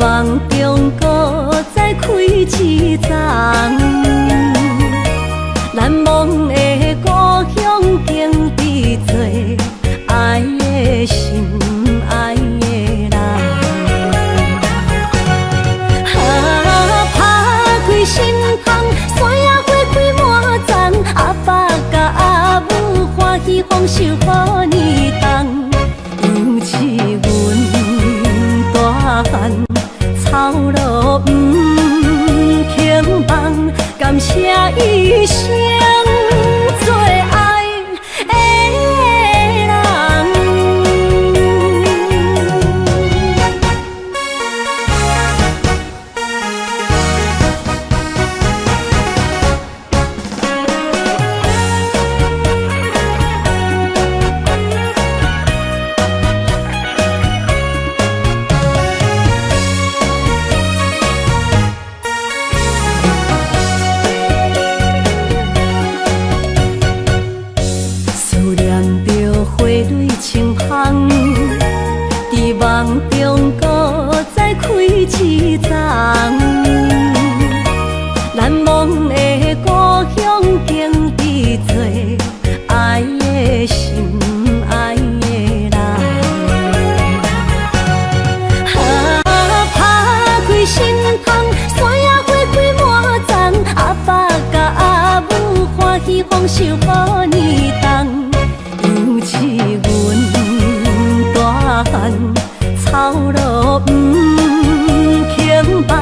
梦中搁再开一丛，难忘的故乡经历做爱的心爱的人。打开心窗，山野花开满丛，阿爸甲阿母欢喜丰收好年冬，尤其阮大汉草路不轻放，感谢一生做爱的人。伫梦中搁再开一丛，难忘的故乡经历做爱的心爱的人。打开心窗，山野花开满丛，阿爸甲阿母欢喜丰收好年冬，尤其阮大汉草路不轻放，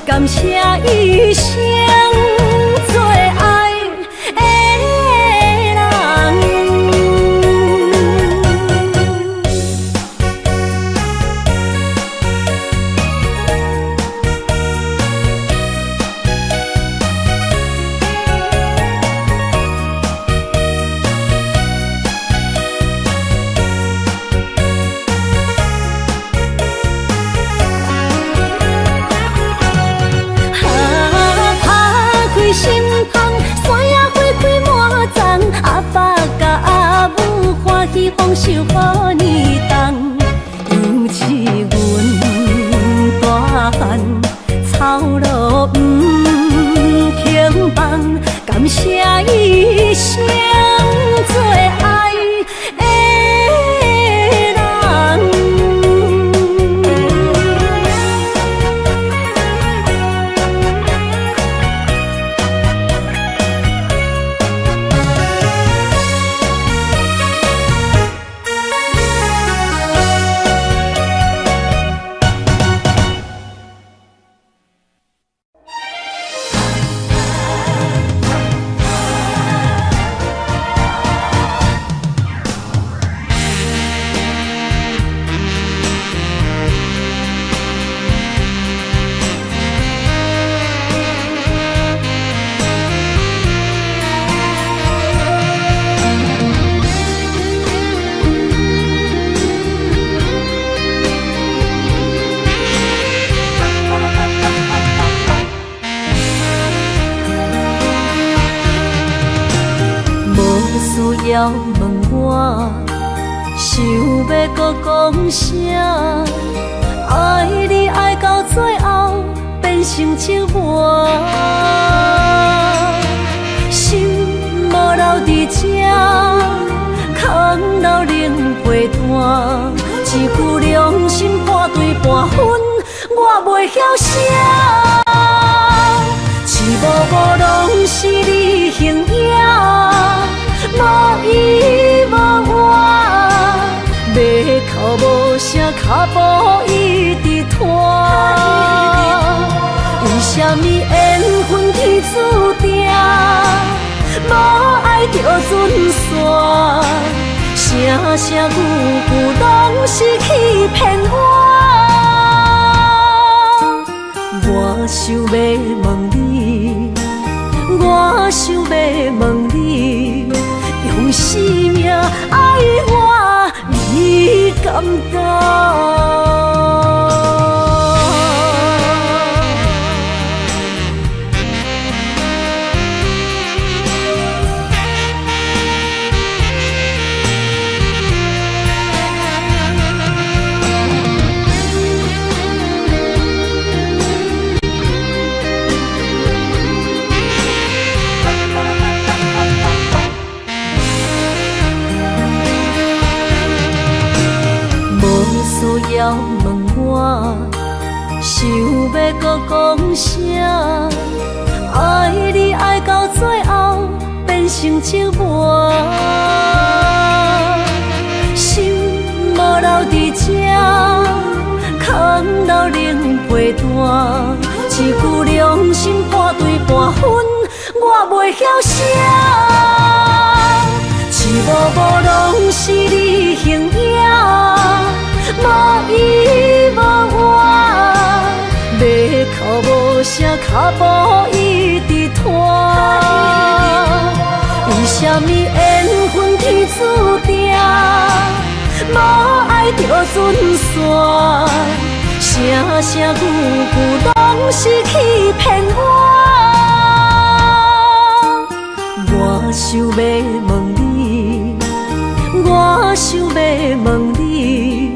感谢一生做爱的人。心窗，山野花开满丛，阿爸甲阿母欢喜丰收好年冬，尤其阮大汉草路不轻放，感谢一生做爱的人。需要问我，想要搁讲啥？爱你爱到最后变成寂寞，心无留伫这，空留冷陪伴。一句良心半对半分，我袂晓写。一幕幕拢是你形影。无依无我，要哭无声，脚步一直拖。为什么缘分天注定，无爱就准线？声声句句拢是欺骗我。我想要问你，我想要问你。用生命爱我，你敢当？想要搁讲啥？爱你爱到最后变成寂寞，心无留伫这，空留冷陪伴。一句良心半对半分，我袂晓写。一幕幕拢是你形影，无依无我，要哭无声，脚步一直拖。为什么缘分天注定，无爱就准线？声声句句拢是欺骗我。我想要问你，我想要问你，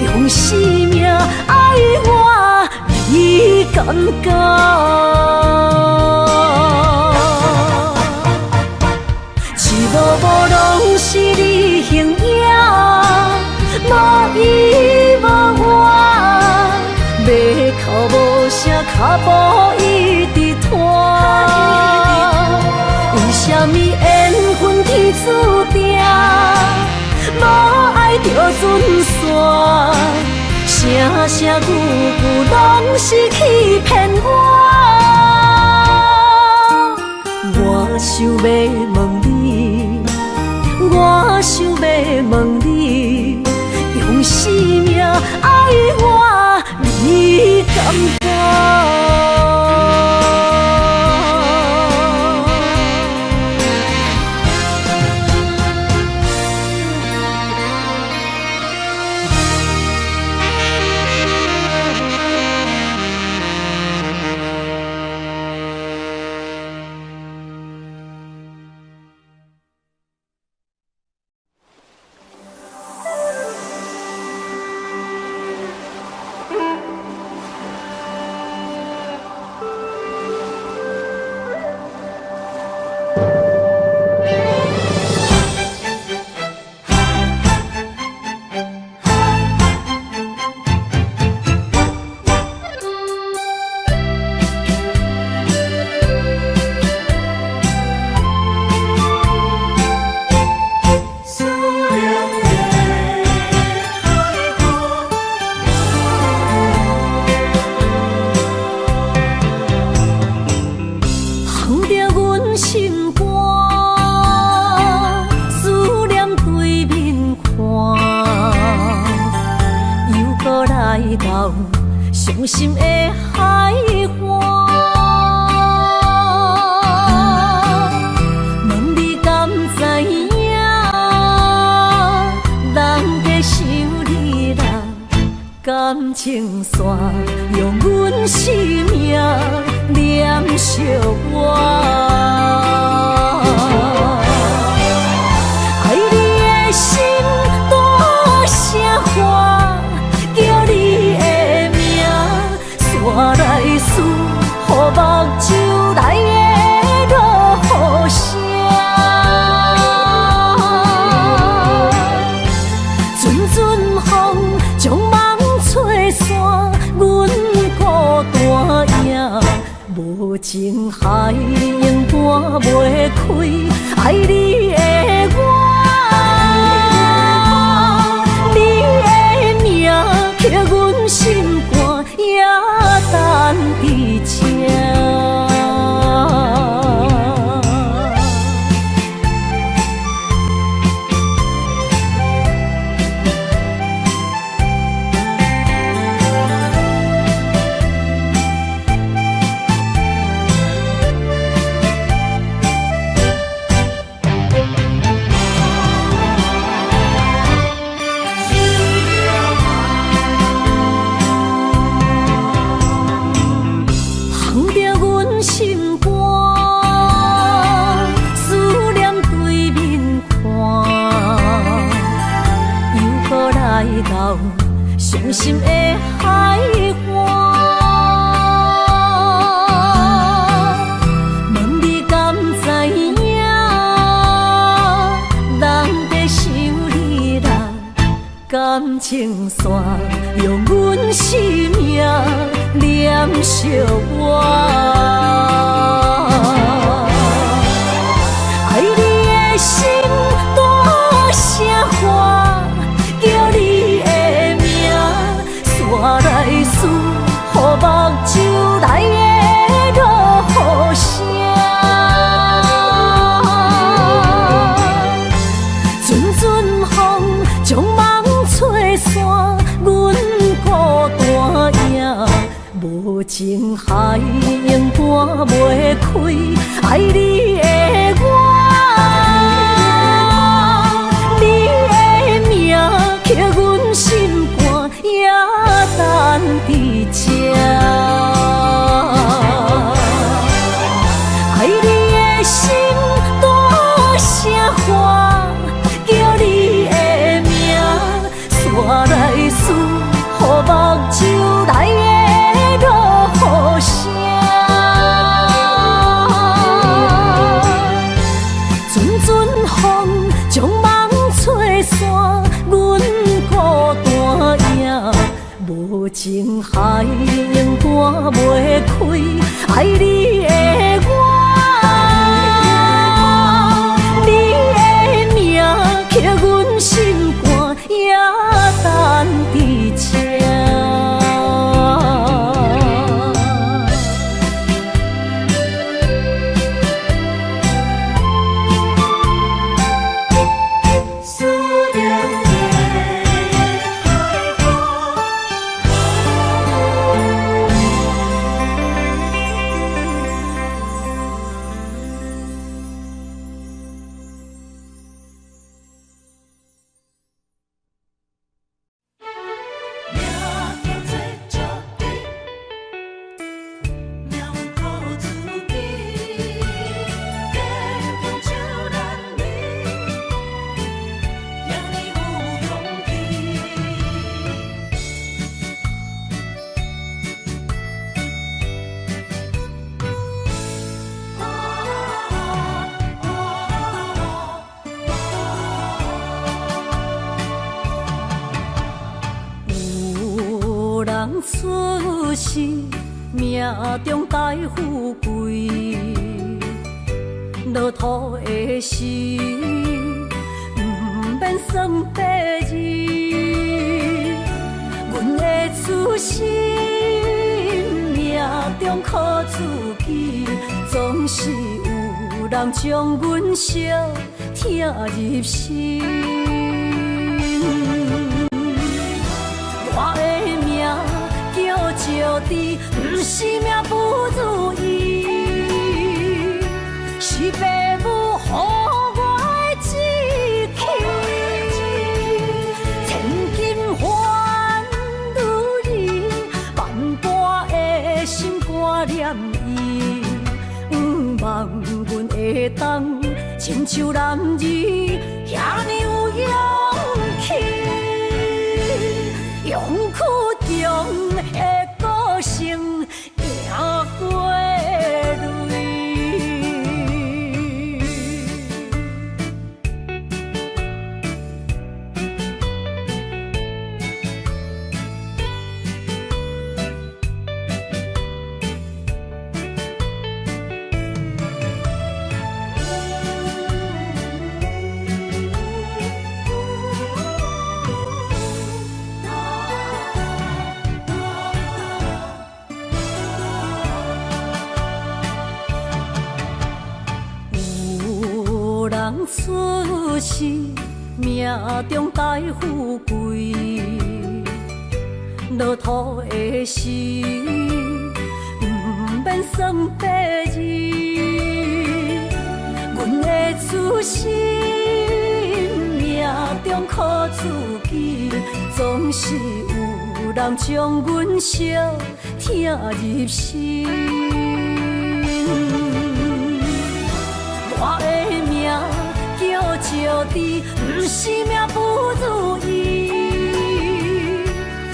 用生命爱我，你敢敢？一幕幕拢是你形影，无依无我，要哭无声，脚步一直拖。为什么缘分天注定，无爱就准线？声声句句拢是欺骗我。我想要问你，我想要问你，用生命爱我，你敢敢？伤心的海岸，问你敢知影？人在想你啦，感情线用阮生命念惜我。爱你的心大声喊，叫你的名，山来思，予目睭内的落雨声。阵阵风将梦吹散，阮孤单影，无情海永搬袂开，爱你的我。刻阮心肝也等伫这。伤心的海岸，问你敢知影？人在想你啦，感情线用阮生命。惜我。爱你的心大声喊，叫你的名，山来思，雨目睭来的落雨声。阵阵风将梦吹散，阮孤单影，无情海涌半袂开，爱你的我。刻阮心肝，也等伫这。爱你的心大声喊，叫你的名，山来思，雨目睭来的落雨声。阵阵风将梦吹散。无情海涌半袂开，爱你的我，你的名刻阮心肝，也等伫这。出世命中带富贵，落土的时，不免算白字。阮的出身命中靠自己，总是有人将阮惜听入心。我的命叫石地，不是命不如意，是父母予我的志气。千金换如意，万般的心肝念伊，望阮会当亲像男儿遐尼有勇气。勇气中的个性，行过泪。出世命中带富贵，落土的时，不免算白字。阮的出身命中靠自己，总是有人将阮惜听入心。我的命叫石地，不是命不如意，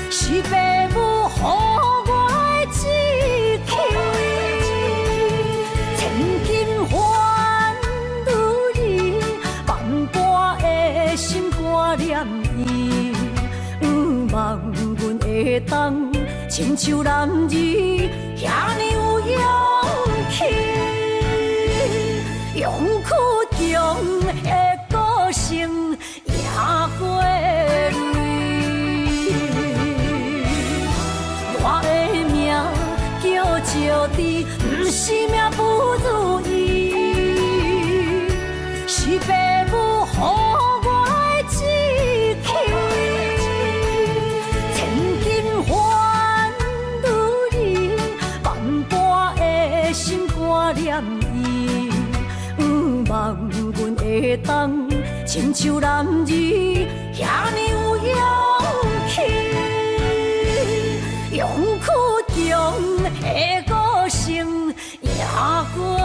是父母予我的志气。千金换如意，万般的心肝念伊，望阮会当亲像男儿遐落地，不是命不如意，是父母予我的志气。千金换如意，万般的心挂念伊，望阮会当亲像男儿遐尼有勇气，勇气中的歌声也过泪。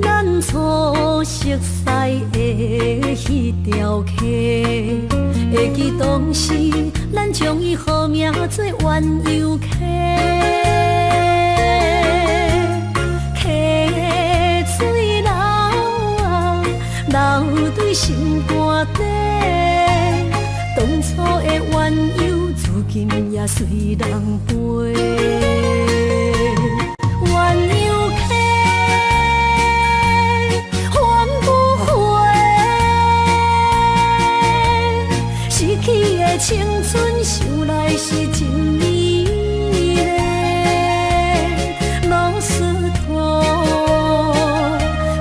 咱初熟悉的迄条溪，会记当时咱将伊号名做鸳鸯溪。溪水流啊，流对心肝底。当初的鸳鸯，如今也随人飞。青春想来是真美丽，老师托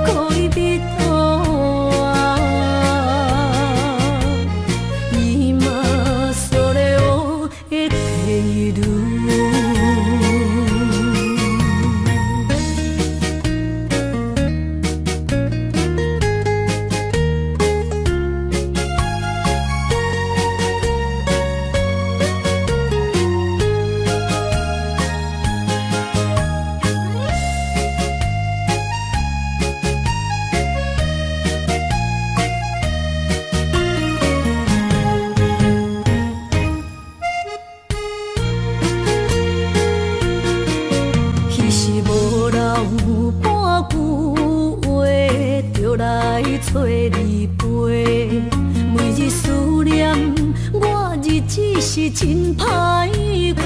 可以比托啊，伊嘛所了的地路。找你陪，每日思念我，日子是真歹过。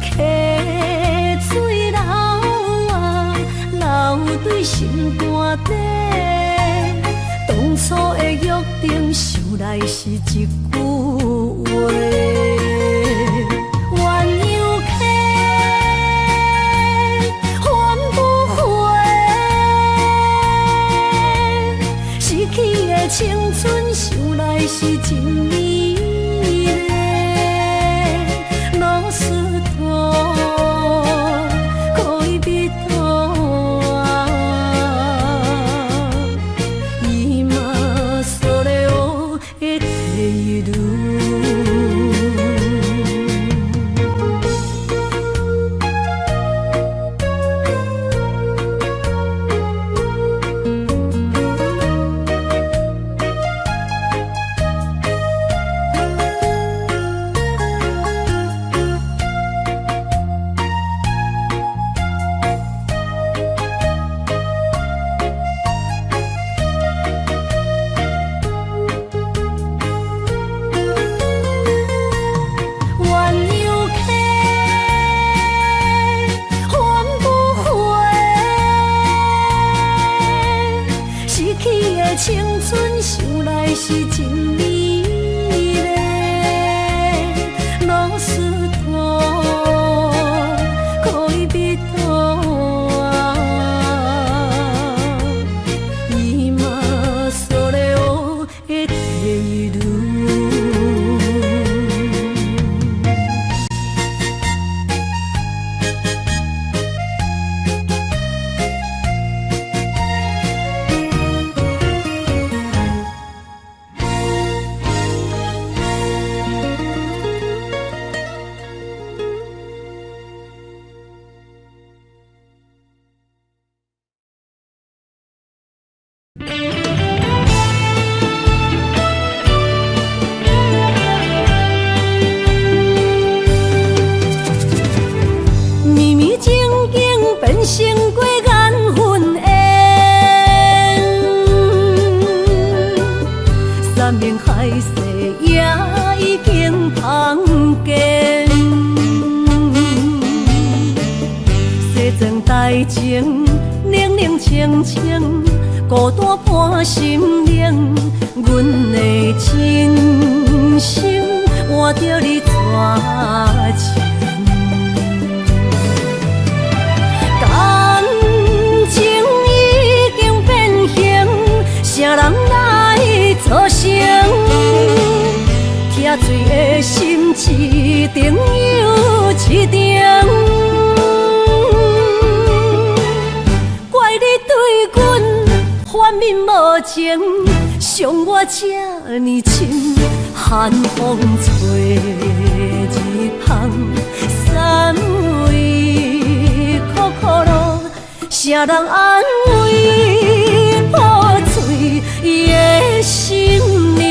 溪水流啊，流对心肝底。当初的约定，想来是一句话。青春想来是真美丽，老师托可以比托啊，伊嘛所了的地路。阵代情，冷冷清清，孤单伴心灵。阮的真心换着你绝情，感情已经变形，啥人来作成？疼水的心一定又一定。怪你对阮反面无情，伤我这呢深，寒风吹日芳，三位苦苦路，啥人安慰破碎的心灵？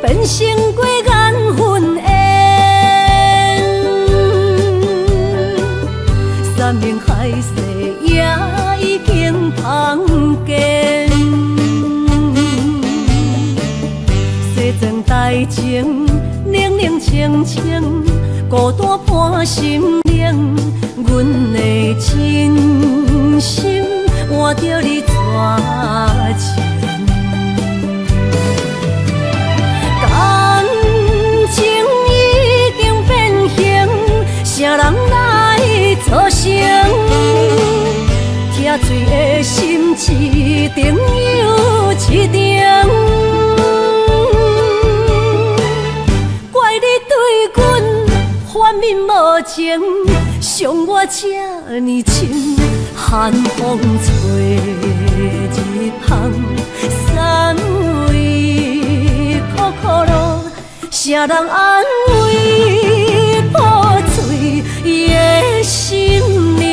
变成过缘分缘，山盟海誓也已经芳见。西装代情，冷冷清清，孤单伴心灵。阮的真心换着你绝情。啥人来作成？疼水的心一定又一定。怪你对阮反面无情，伤我这呢深，寒风吹日芳，三位苦苦路，啥人安慰破碎的心灵？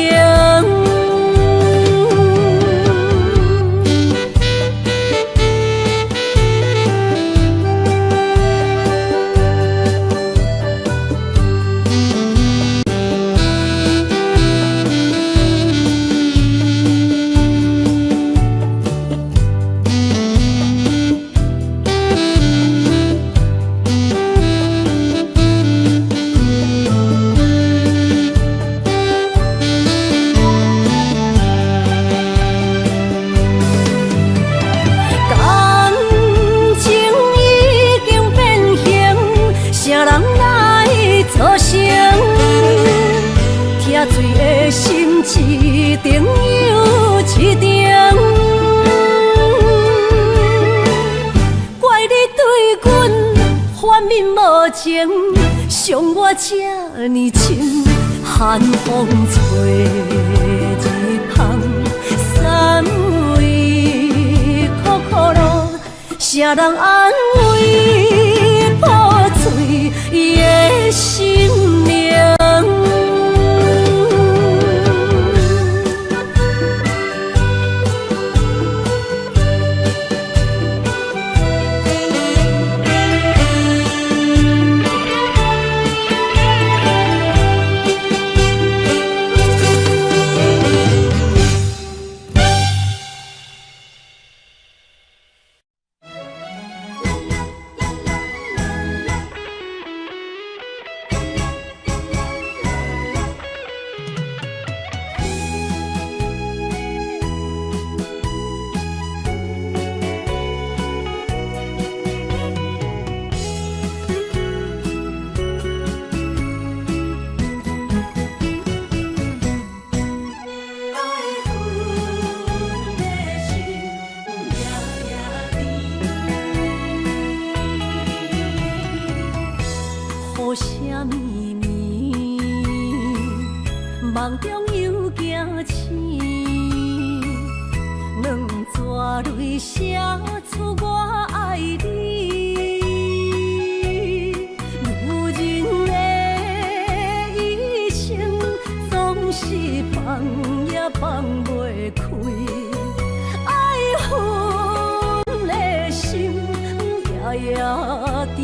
心一定又一定，怪你对阮反面无情，伤我这呢深，寒风吹日芳，三位苦苦路，啥人安慰破碎的心灵？雨声绵绵，梦中又惊醒，两撮泪写出我爱你。女人的一生总是放也放袂开，爱恨的心夜夜甜。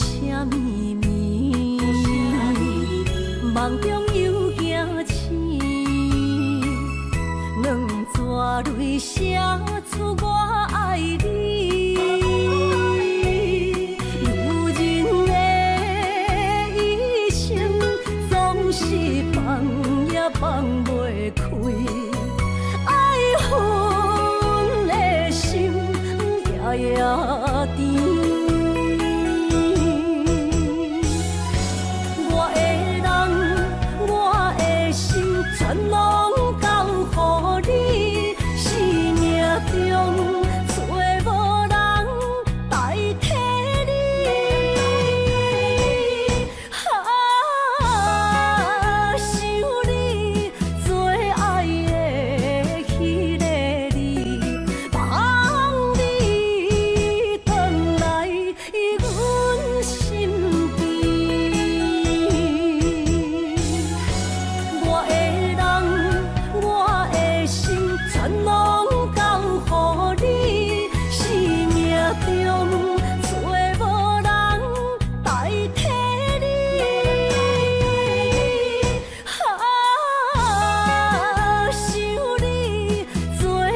啥秘密？梦中又惊醒，两纸泪写出我爱你。如人的一生，总是放也放袂开，爱恨的心夜夜甜。全拢交予你，生命中找无人代替你。想你做爱的迄个你，望你回来阮身边。全拢交予你，生命中找无人代替你。想你做爱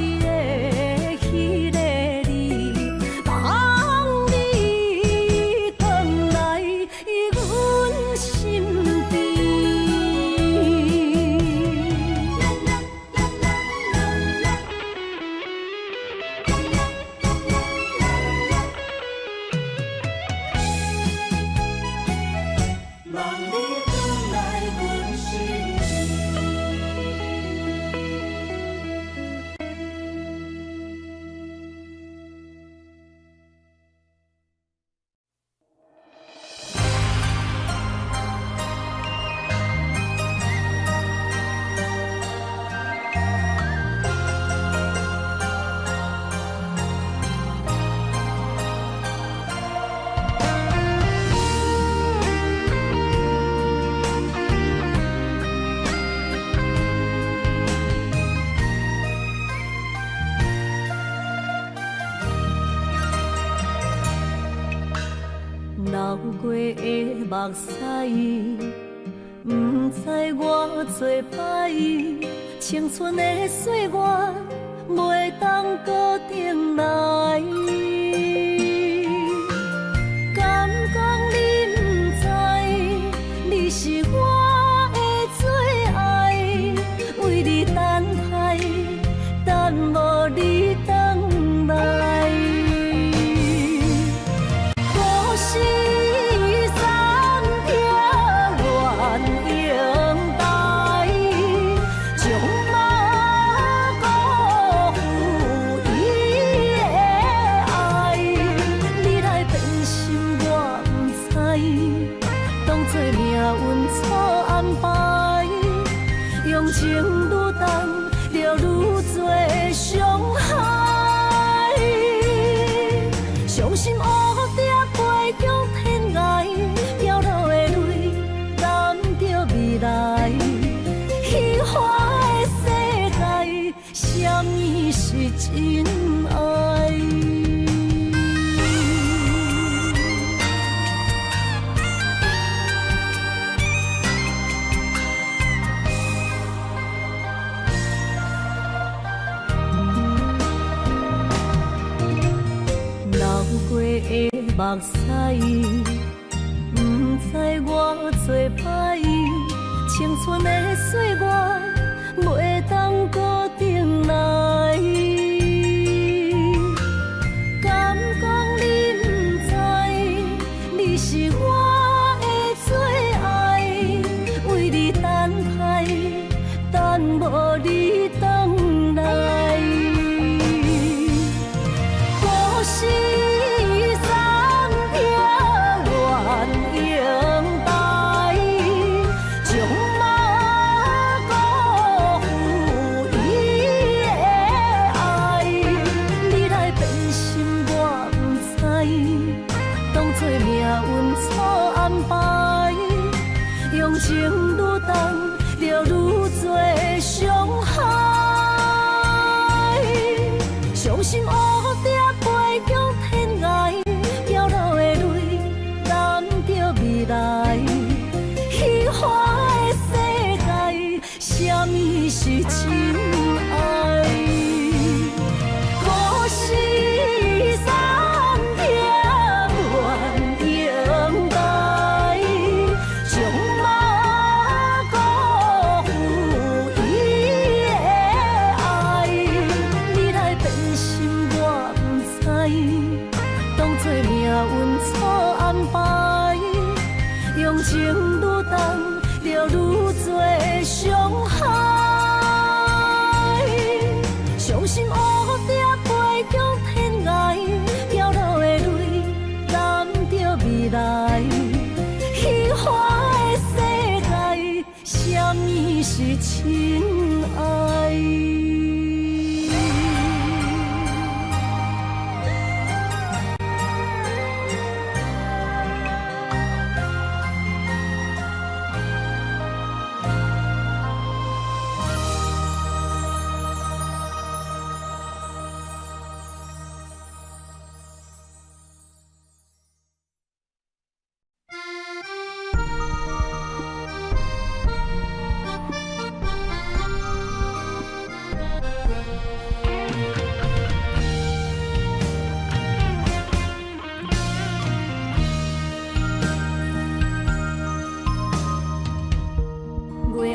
的迄个你，望你回来阮身边。流过的目屎，不知我做歹，青春的岁月袂当搁重来。敢讲你不知，你是我的最爱，为你等待，等无你回来。情愈重，就愈多伤害。伤心乌蝶飞向天涯，飘落的泪染着未来。虚幻的世界，什么是真爱？过的目屎，不知我做歹，青春的岁月袂当搁重来。敢讲你不知，你是我的最爱，为你等待，等无你回来。可惜。情愈重，就愈多伤害。伤心乌蝶飞向天涯，飘落的泪情愈重，就愈多伤害。伤心乌蝶飞向天涯，飘落的泪染着未来。虚幻的世界，什么是亲爱？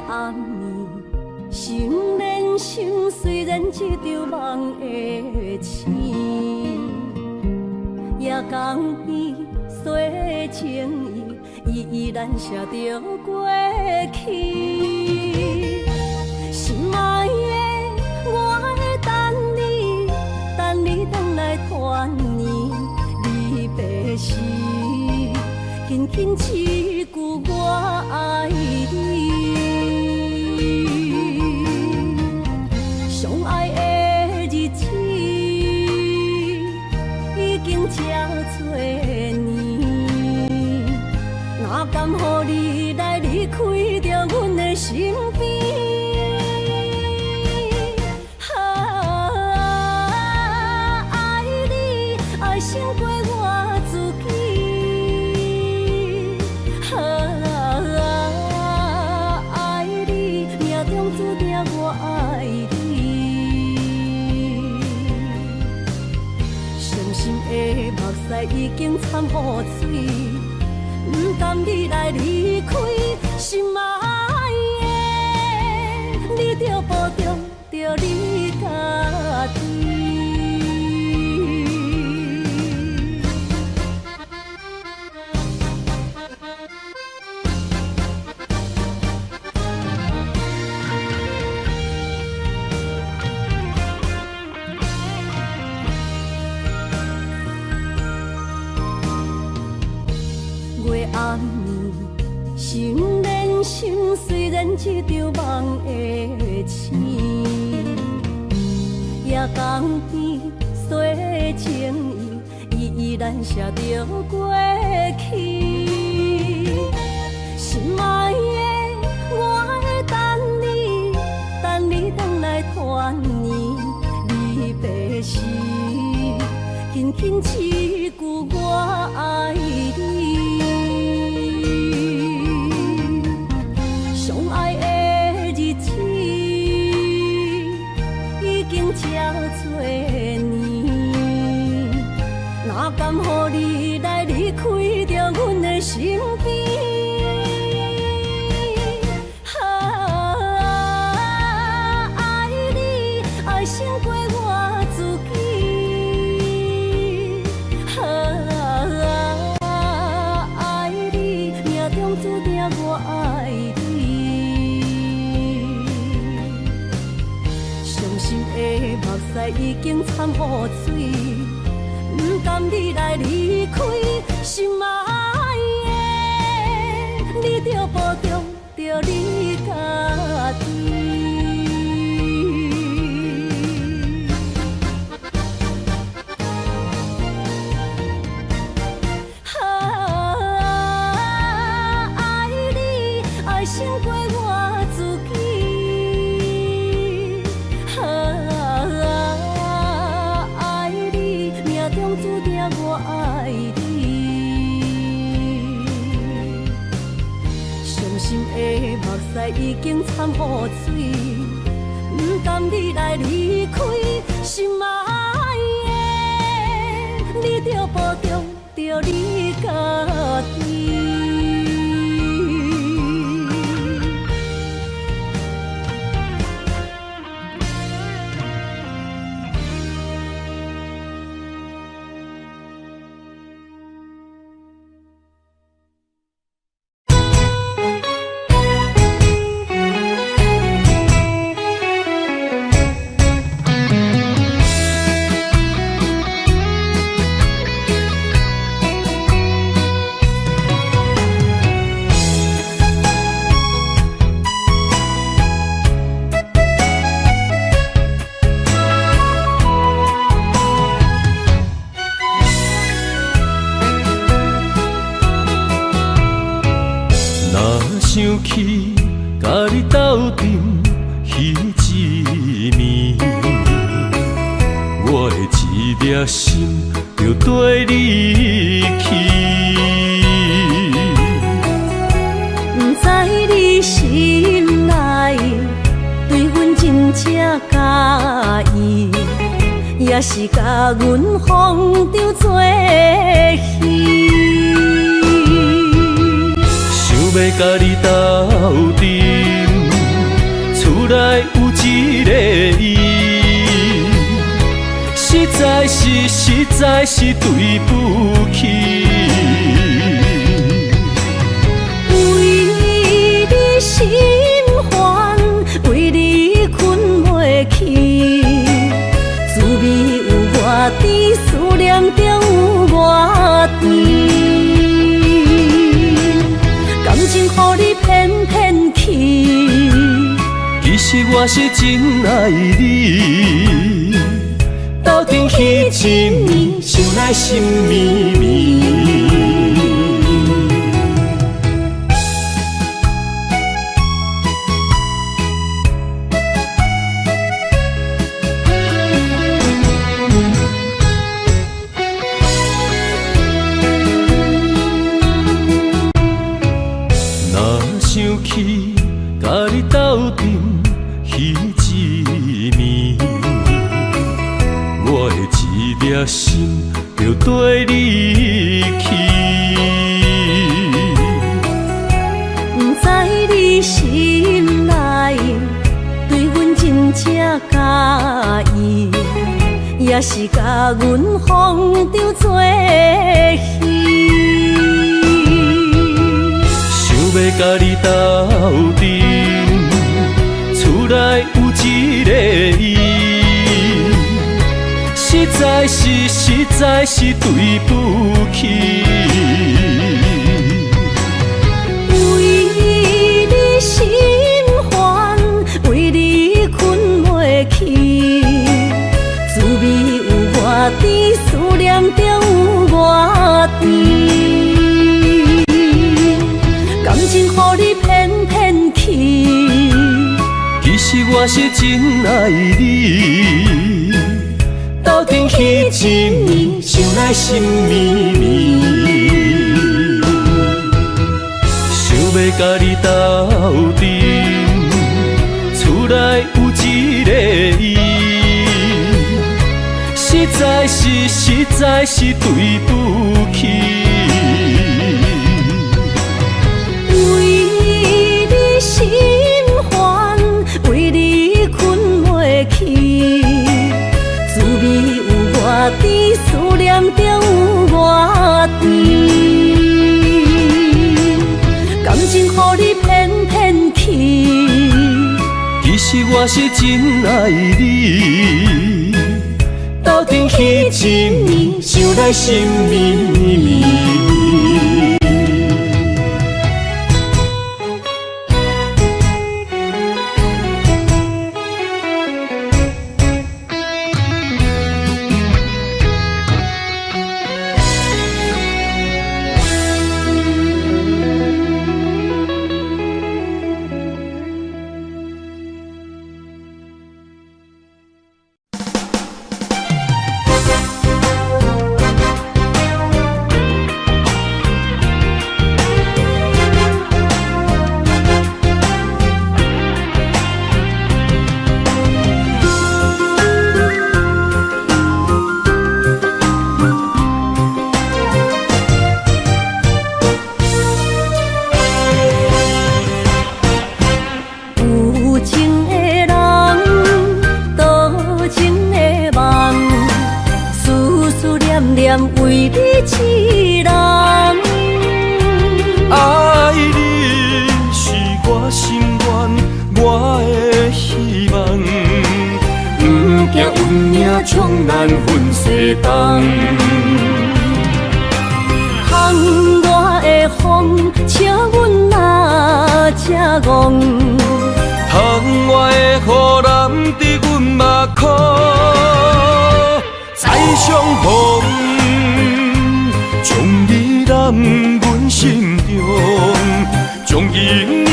暗暝，心连心，虽然一场梦的醒，夜江边洗情意，依然写着过去。心爱的，我会等你回来团圆。离别时，轻轻一句我爱你。相爱的日子已经这多年，哪甘予你来离开着阮的身边？爱你爱胜过我自己，爱你命中注定我爱你。心的目屎已经掺雨水，不甘你来离开，心爱的，你着保重着你家己。暗暝，心连心，虽然一场梦的醒，夜江边洗情意，依然写着过去。心爱的，我会等你回来团圆。离别时，轻轻一句我爱你。这多年，哪甘予你来离开着阮的身边？爱你爱胜过我自己，爱你命中注定我爱你。的目屎已经掺雨水，不甘你来离开，心爱的，你着保重着你家己。爱你爱胜过我自己。注定我爱你，伤心的目屎已经掺雨水，不甘你来离开，心爱的，你着保重着你家己。想起甲你斗阵彼一暝，我的一粒心就跟你去。不知你心内对阮真正介意，也是甲阮放着做戏。想要甲你斗阵，厝内有一个伊，实在是对不起。为你心烦，为你困袂去，滋味有偌甜，思念就有偌甜。感情予你骗骗去，其实我是真爱你。斗阵彼一暝，想来心绵绵。想起甲你斗阵彼一暝，我的一粒心就跟你去。不知你心内对阮真正介意，也是甲阮放着做戏。要甲你斗阵，厝内有一个伊，实在是对不起。为你心烦，为你困袂去，滋味有偌甜，思念就有偌甜。感情予你骗骗去，其实我是真爱你。斗阵彼一暝，想来心绵绵。想要甲你斗阵，厝内有一个伊，实在是对不起。心烦，为你困袂去，滋味有偌甜，思念就有偌甜。感情予你骗骗去，其实我是真爱你。斗阵彼一暝，想来心绵绵。为你痴人，爱你是我心愿，我的希望。不惊运命冲咱分西东，窗外的风笑阮哪这戆，窗外的雨淋伫阮目眶，再相逢。将你揽阮心中，将因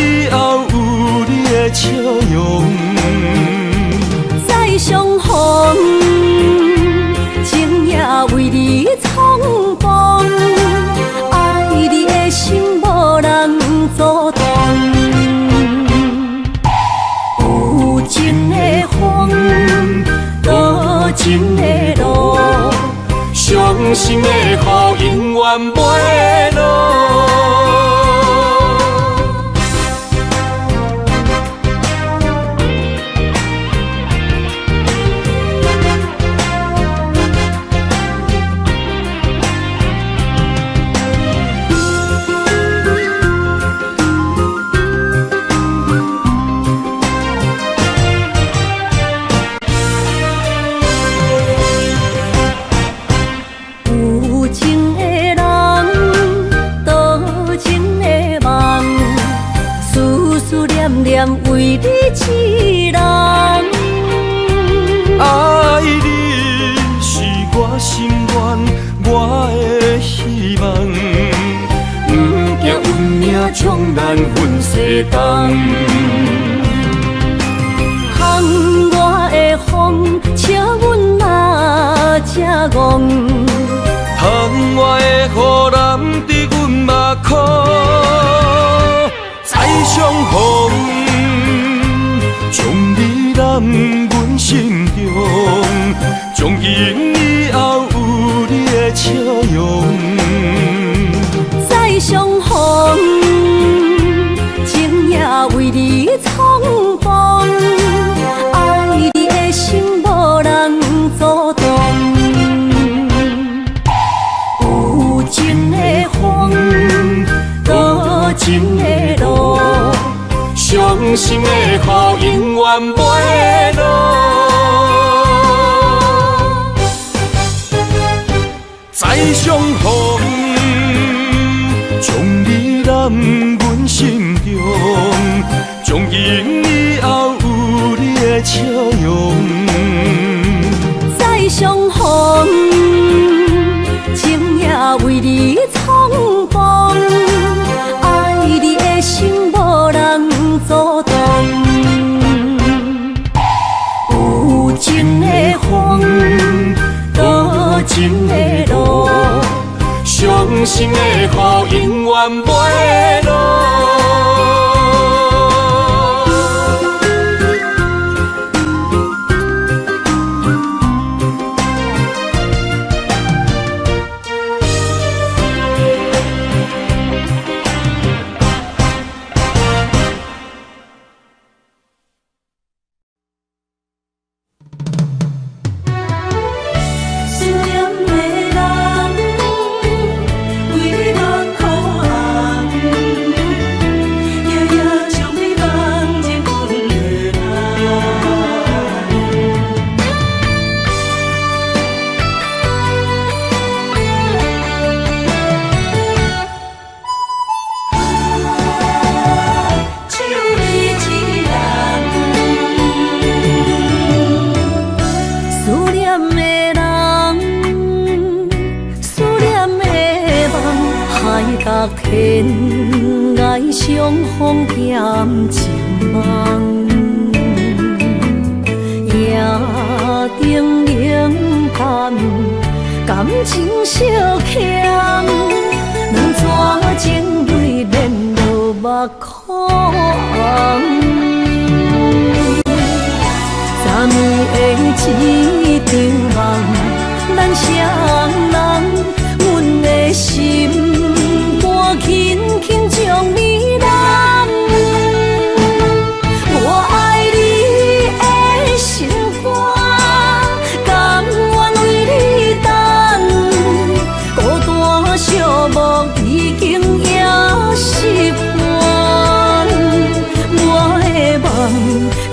笑容。再相逢，情也为你冲动，爱你的心无人阻挡。有情的风，多情的路，伤心的雨永远袂落。为你一人，爱你是我心愿，我的希望。不惊运命冲咱分世东。风我的风，笑阮嘛正戆。窗外的雨淋伫阮目眶，再相逢。将你揽阮心中，从今以后有你的笑容。再相逢，情也为你冲动，爱你的心无人阻挡。有情的风，多情的路，伤心的雨永远袂落。再相逢，将你揽阮心中，从今以后有你的笑容。再相逢，情也为你冲动，爱你的心无人阻挡。有情的风，多情的路，伤心的雨永远袂落。天涯相逢欠情梦，夜灯冷淡，感情小欠，两撮情泪连落目眶。昨暝的一场梦，咱双人，阮的心。轻轻将你揽，我爱你的心肝，甘愿为你等。孤单寂寞已经也习惯，我的梦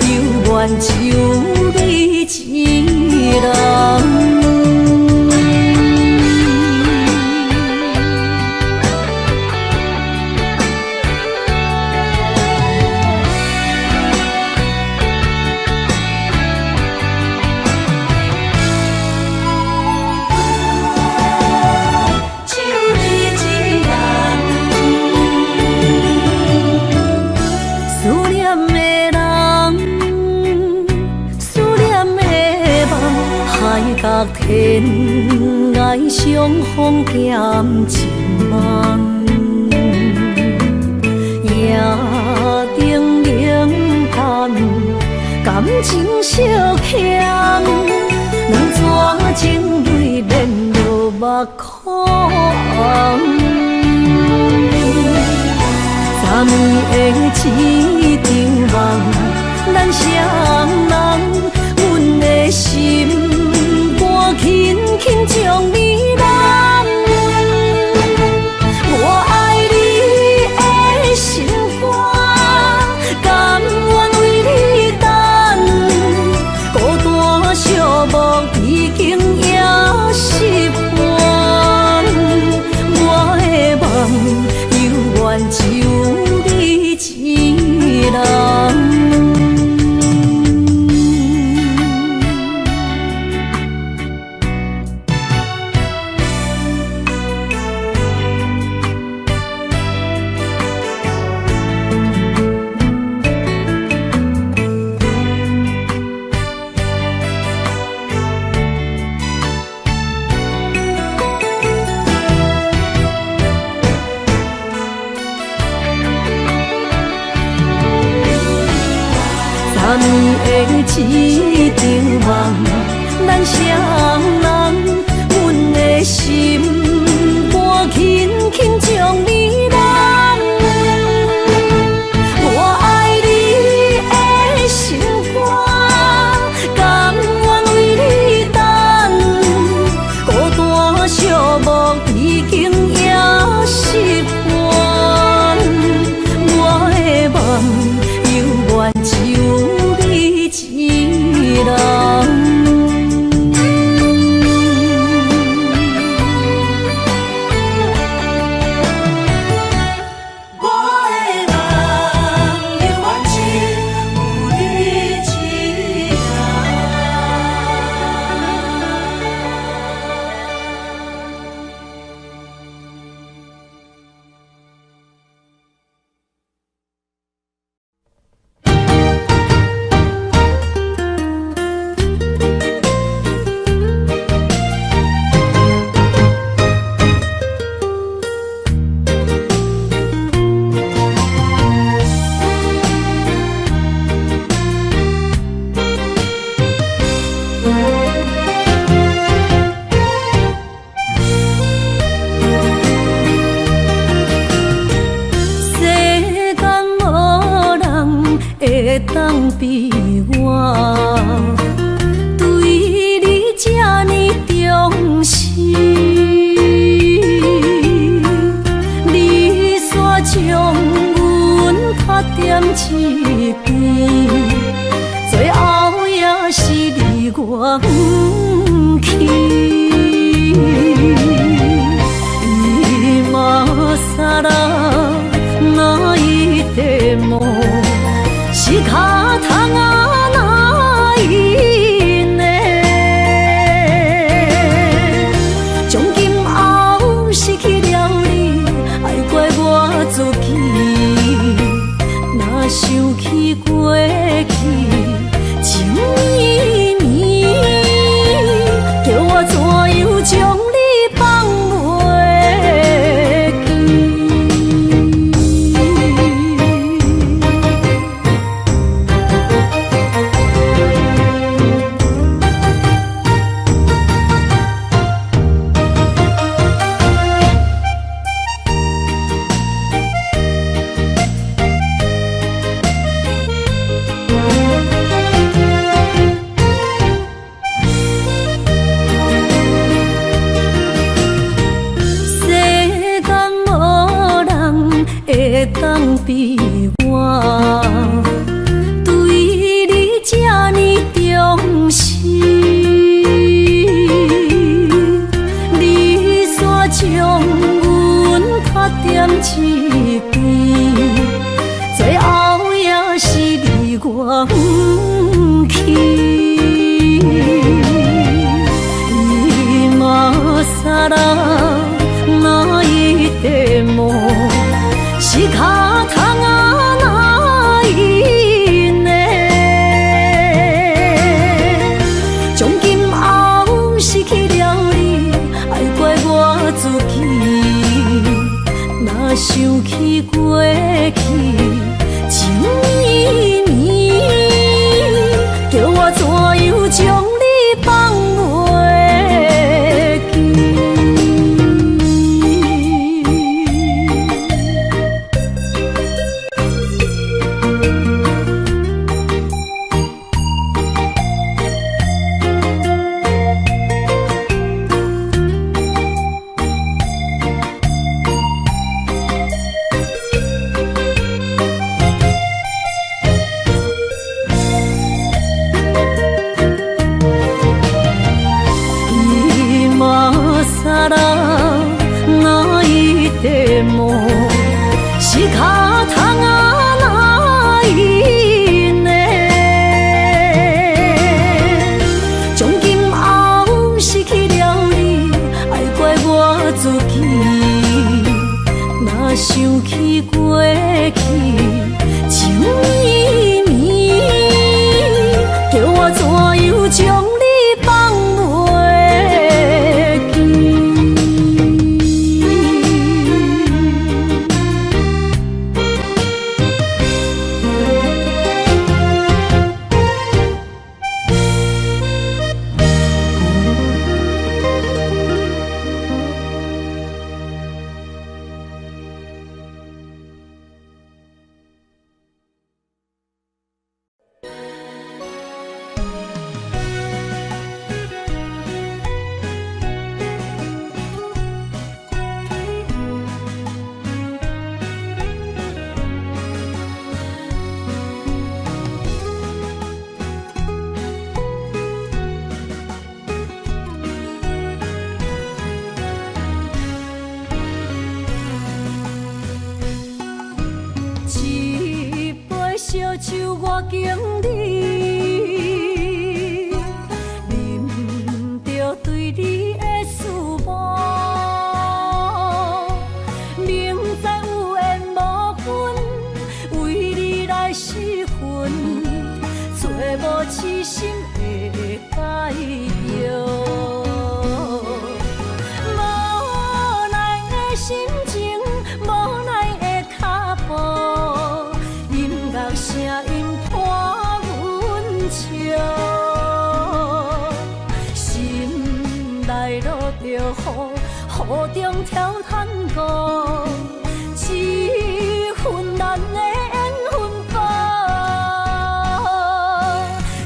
永远只有你一人。天爱相逢减情梦，夜灯冷淡，感情小欠，两撮情泪连落目眶。昨暝的一场梦，咱双人，阮的心肝轻轻将你揽。我爱你的心肝，甘愿为你等。孤单寂寞已经也习惯，我的梦犹原只有你一人。昨暝的一场梦，咱双人，阮的心肝轻轻将你揽。我爱你的心肝，甘愿为你等。孤单寂寞已经也习惯，我的梦犹原只有一人。会当比我对你这呢重视，你煞将阮拍点一边，最后也是离我不去。今さら泣いても仕方がないね。从今后失去了你，爱怪我自己。若想起过去情绵绵，叫我怎样将你放袂记？会当比我对你这呢重视，你煞将阮拍点一边，最后也是离我不去。今さら泣いても仕方がない过去，情绵绵，叫我怎样将你放袂记？想起过去，情绵绵，叫我怎样将你放袂记？烧酒我敬你，啉着对你的思慕，明知有缘无分，为你来失魂，找无痴心的解药，无奈的心情，无奈的脚步。声音伴阮笑，心内落着雨，雨中跳探戈，一份咱的缘分薄，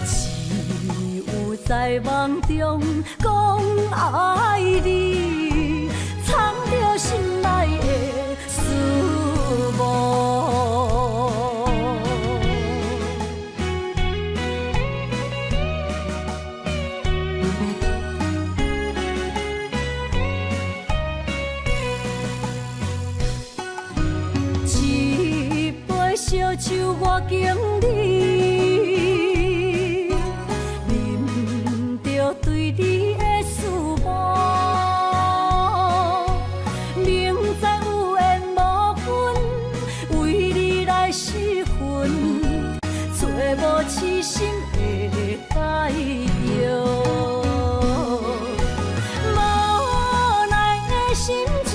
只有在梦中讲爱你，藏着心内的思慕。烧酒我敬你，啉着对你的思慕，明知有缘无分，为你来失魂，找无痴心的解药，无奈的心情，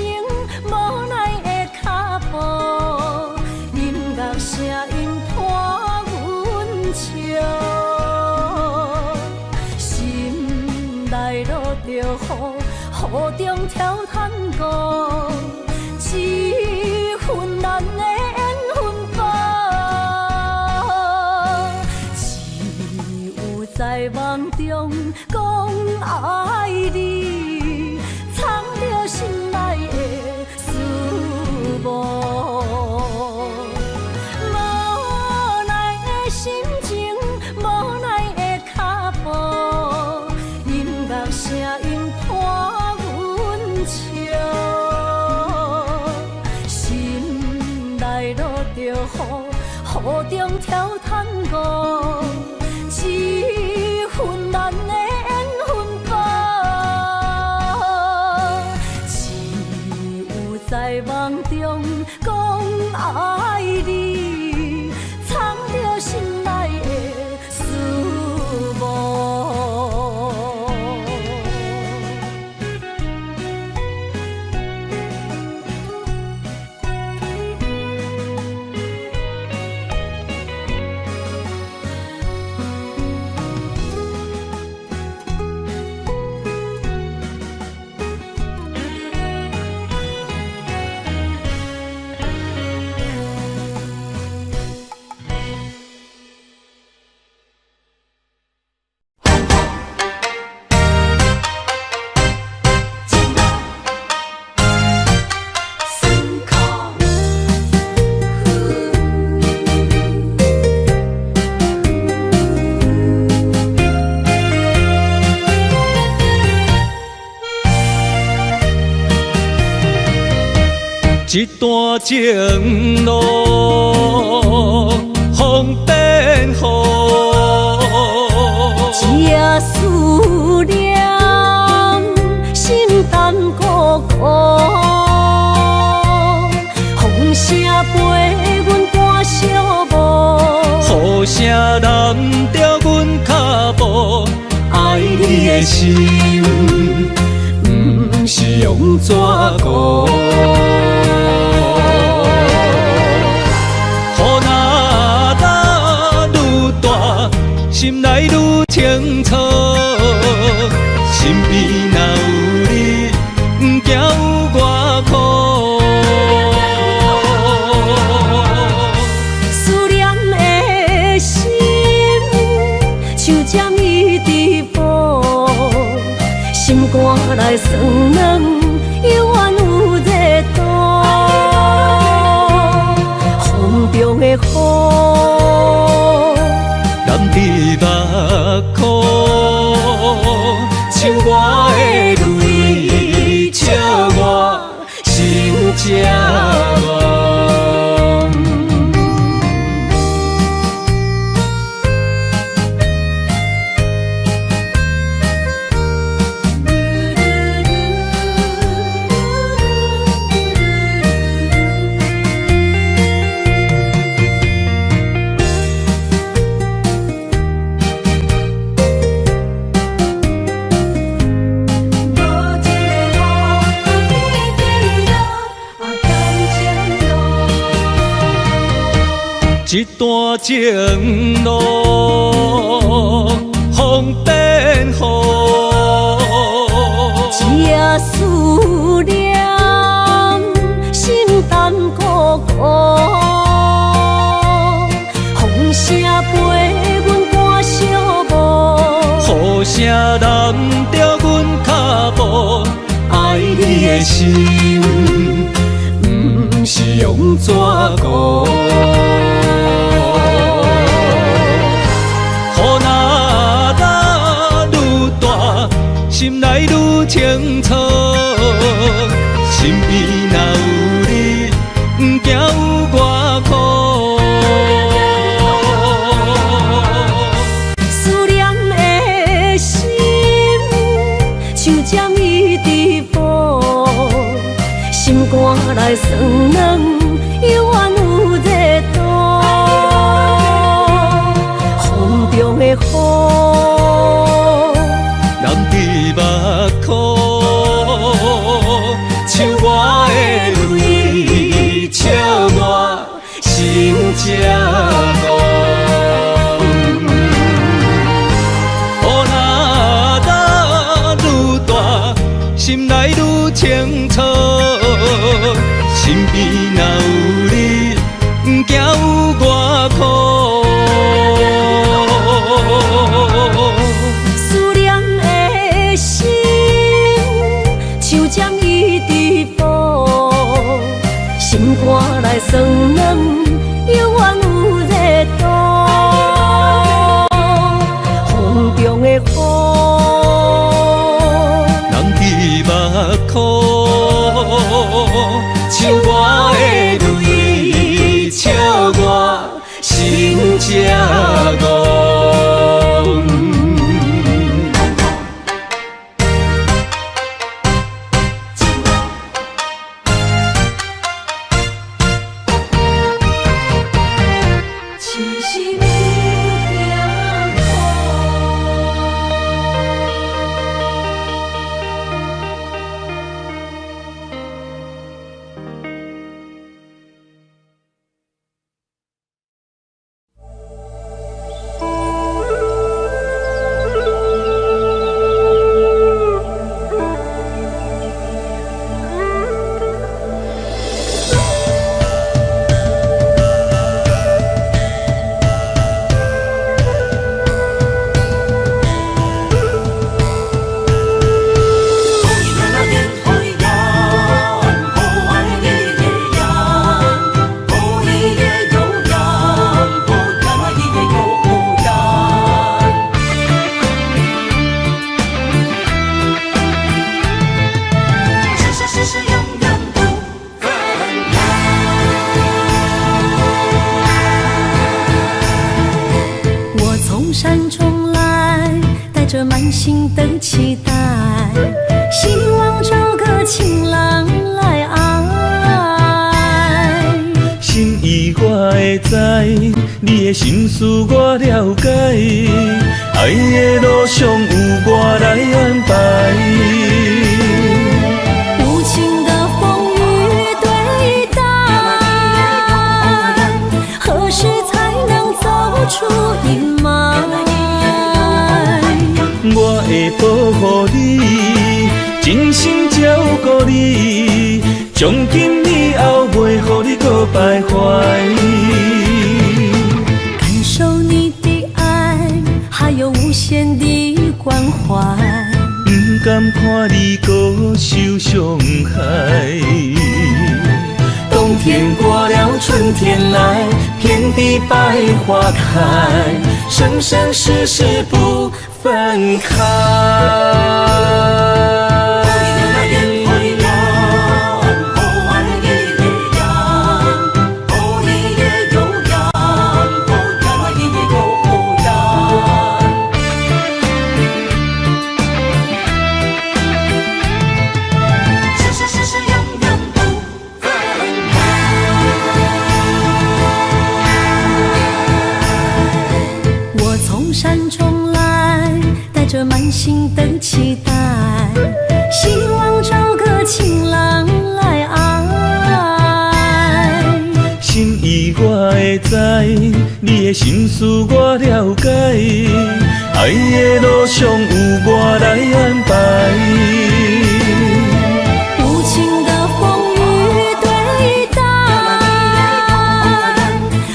无奈的脚步。声音伴阮笑，心内落着雨，雨中跳探戈，一份咱的缘分薄，只有在梦中讲爱你，藏着心内的思慕。心情无奈的脚步，音乐声音伴阮笑，心内落着雨，雨中跳探戈，一份咱的缘分薄，只有在梦中讲爱你，藏着心内的思慕。一段情路风变雨，一思念心淡孤苦，风声陪阮赶小雾，雨声拦着阮脚步，爱你的心不是用纸糊。心内愈清楚，心边若有你，不惊有我苦。思念的心像针伊直补，心肝内酸软，犹原有热度。风中的雨。你目眶，像我的泪，笑我心这乱。一段情路风变雨，一思念心淡孤苦，风声陪阮赶小雾，雨声拦着阮脚步，爱你的心不是用纸糊。心内愈清楚，心边若有你，不惊有我苦。思念的心像针伊直补，心肝内酸软，犹原有热度。风中的雨。目眶，像我的泪，笑我心这乱。雨若愈大，心内愈清楚，心边若有你，不惊有我苦。心肝内酸软，犹原有热度。风中的雨，人伫目眶，像我的泪，笑我心这戆。着满心的期待，希望找个情郎来爱。心意我会知，你的心思我了解，爱的路上有我来安排。无情的风雨对待，何时才能走出阴霾？我会保护你，真心照顾你，从今以后袂予你搁徘徊。感受你的爱，还有无限的关怀，不甘看你搁受伤害。冬天过了，春天来，遍地百花开，生生世世不分开。山中来，带着满心的期待，希望找个情郎来爱。心意我会知，你的心思我了解，爱的路上有我来安排。无情的风雨对待，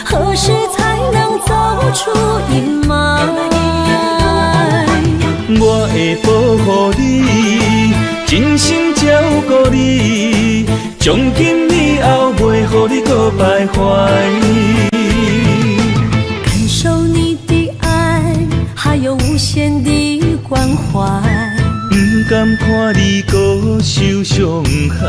何时才能走出阴霾？我会保护你，真心照顾你，从今以后袂予你搁徘徊。感受你的爱，还有无限的关怀，不甘看你搁受伤害。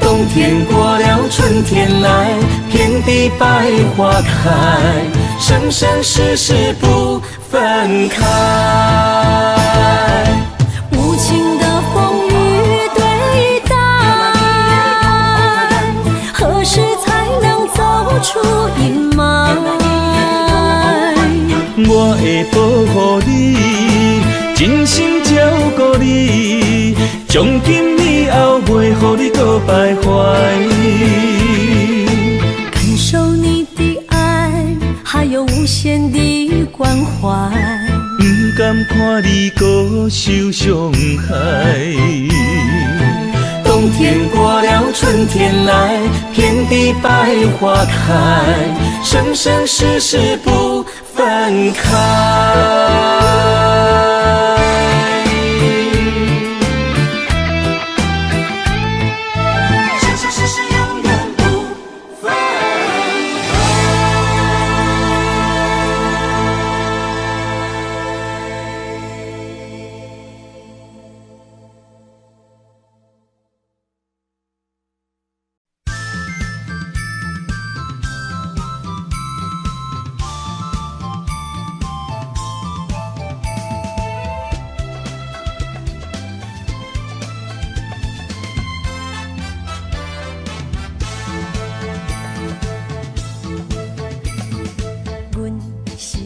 冬天过了，春天来，遍地百花开，生生世世不分开。无情的风雨对待，何时才能走出阴霾？我会保护你，真心照顾你，从今以后袂予你搁徘徊。感受你的爱，还有无限的关怀，不甘看你搁受伤害。冬天过了，春天来，遍地百花开，生生世世不分开。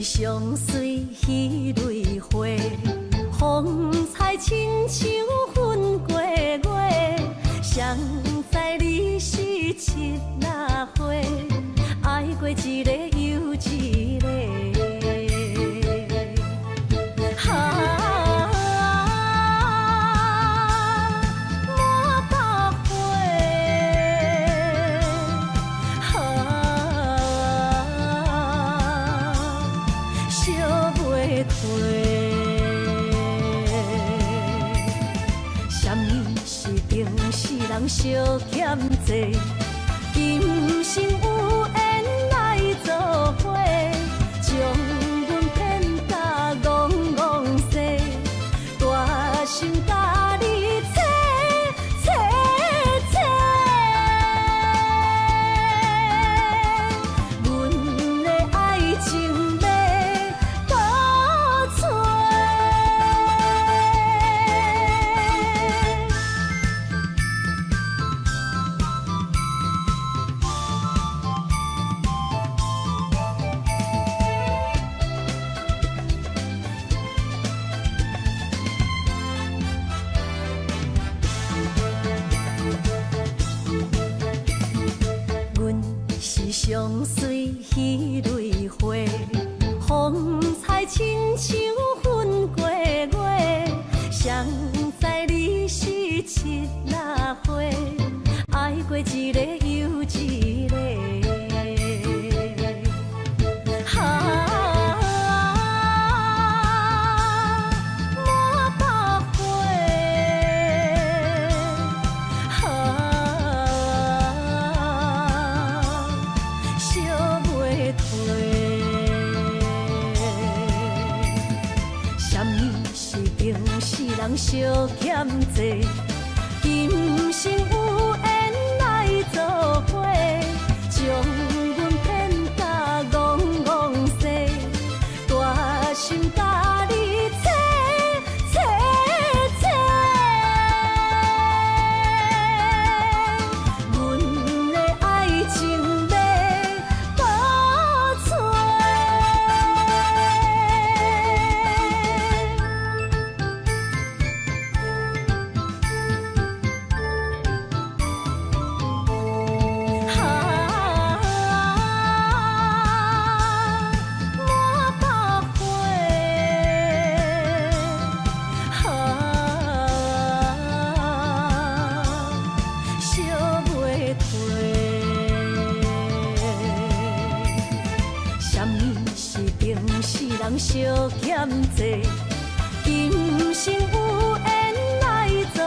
相随彼蕊花，风采亲像云过月。谁知你是七那花，爱过一个又一个。相欠债，今生有缘来作伙，将阮骗甲戆戆西，大心甲你切切切，阮的爱情要到此上水彼蕊花，风采亲像粉过月，谁知你是七若花，爱过一个又一个。人相欠债，今生有缘来作伙，将阮骗甲戆戆西，大心甲你切切切，阮的爱情要保存。人相欠债，今生有缘来作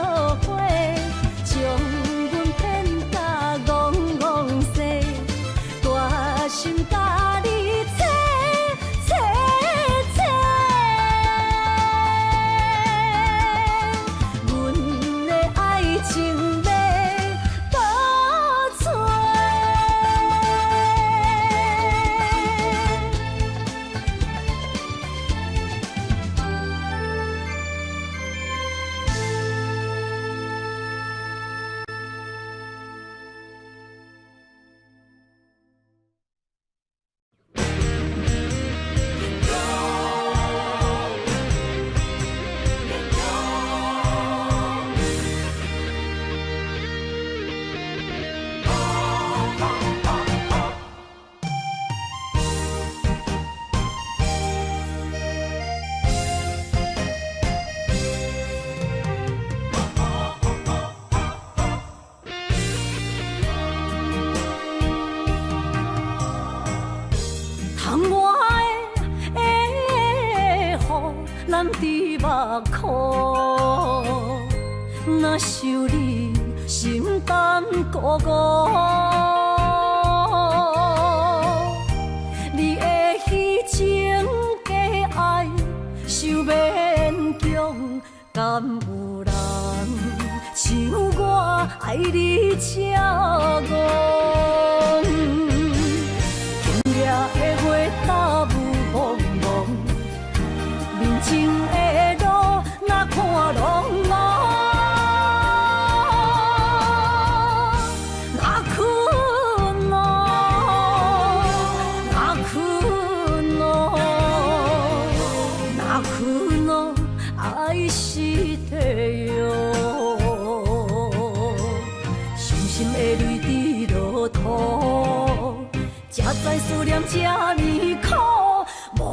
伙，将阮骗甲戆戆西，大心甲你切切切，阮的爱情要保存。咱伫目眶，若想你心胆孤孤，你的虚情假爱受勉强，敢有人像我爱你这戆？今夜的月打雾蒙蒙。面前的路，哪看拢无，哪困哦，哪困哦，哪困哦，爱是地哟，伤心的泪滴落土，才知思念这呢苦，无。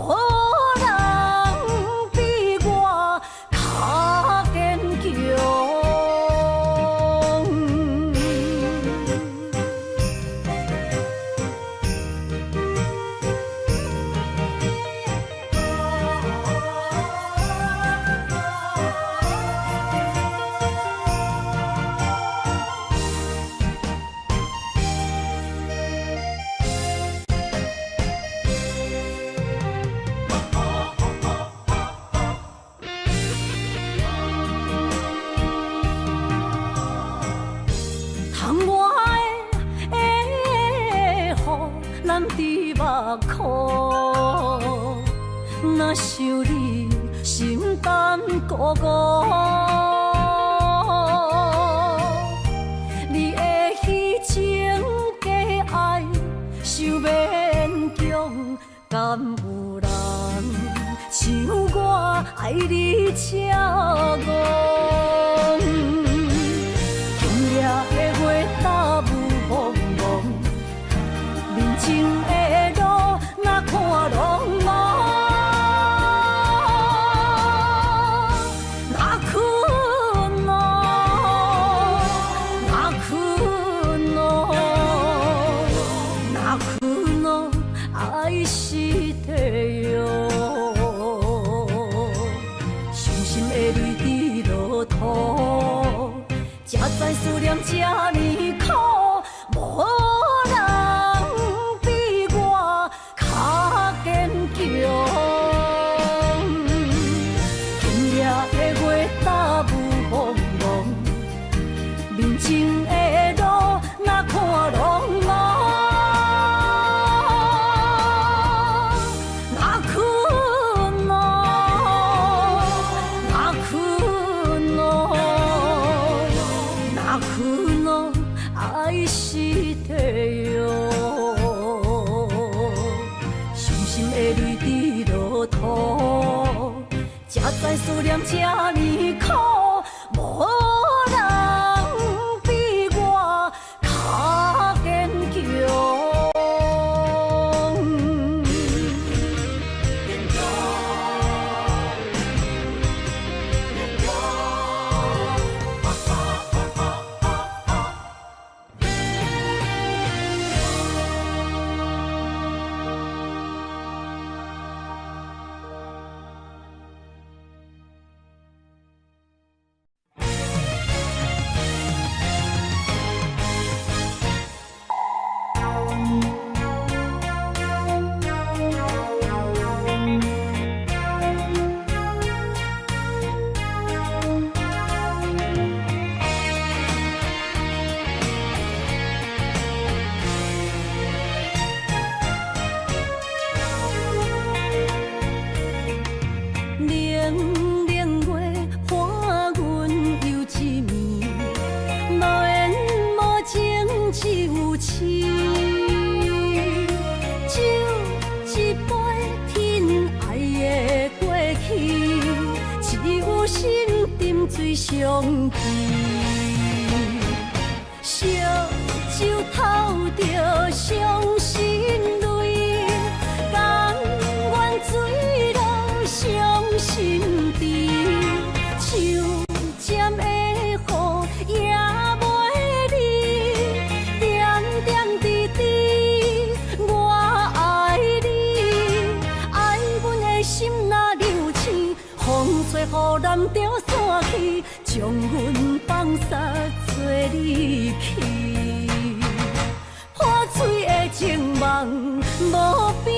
咱伫目眶，若想你心胆孤孤，你的虚情假爱受勉强，敢有人像我爱你这戆？今夜的月打雾蒙蒙。面前思念这呢苦，无人比我较坚强。水相记，烧酒偷着伤心泪，甘愿醉落伤心地，像针的雨也袂离，点点滴滴我爱你，爱阮的心若流星，风吹雨淋着散去，将阮放撒做离去，破碎的情梦无边。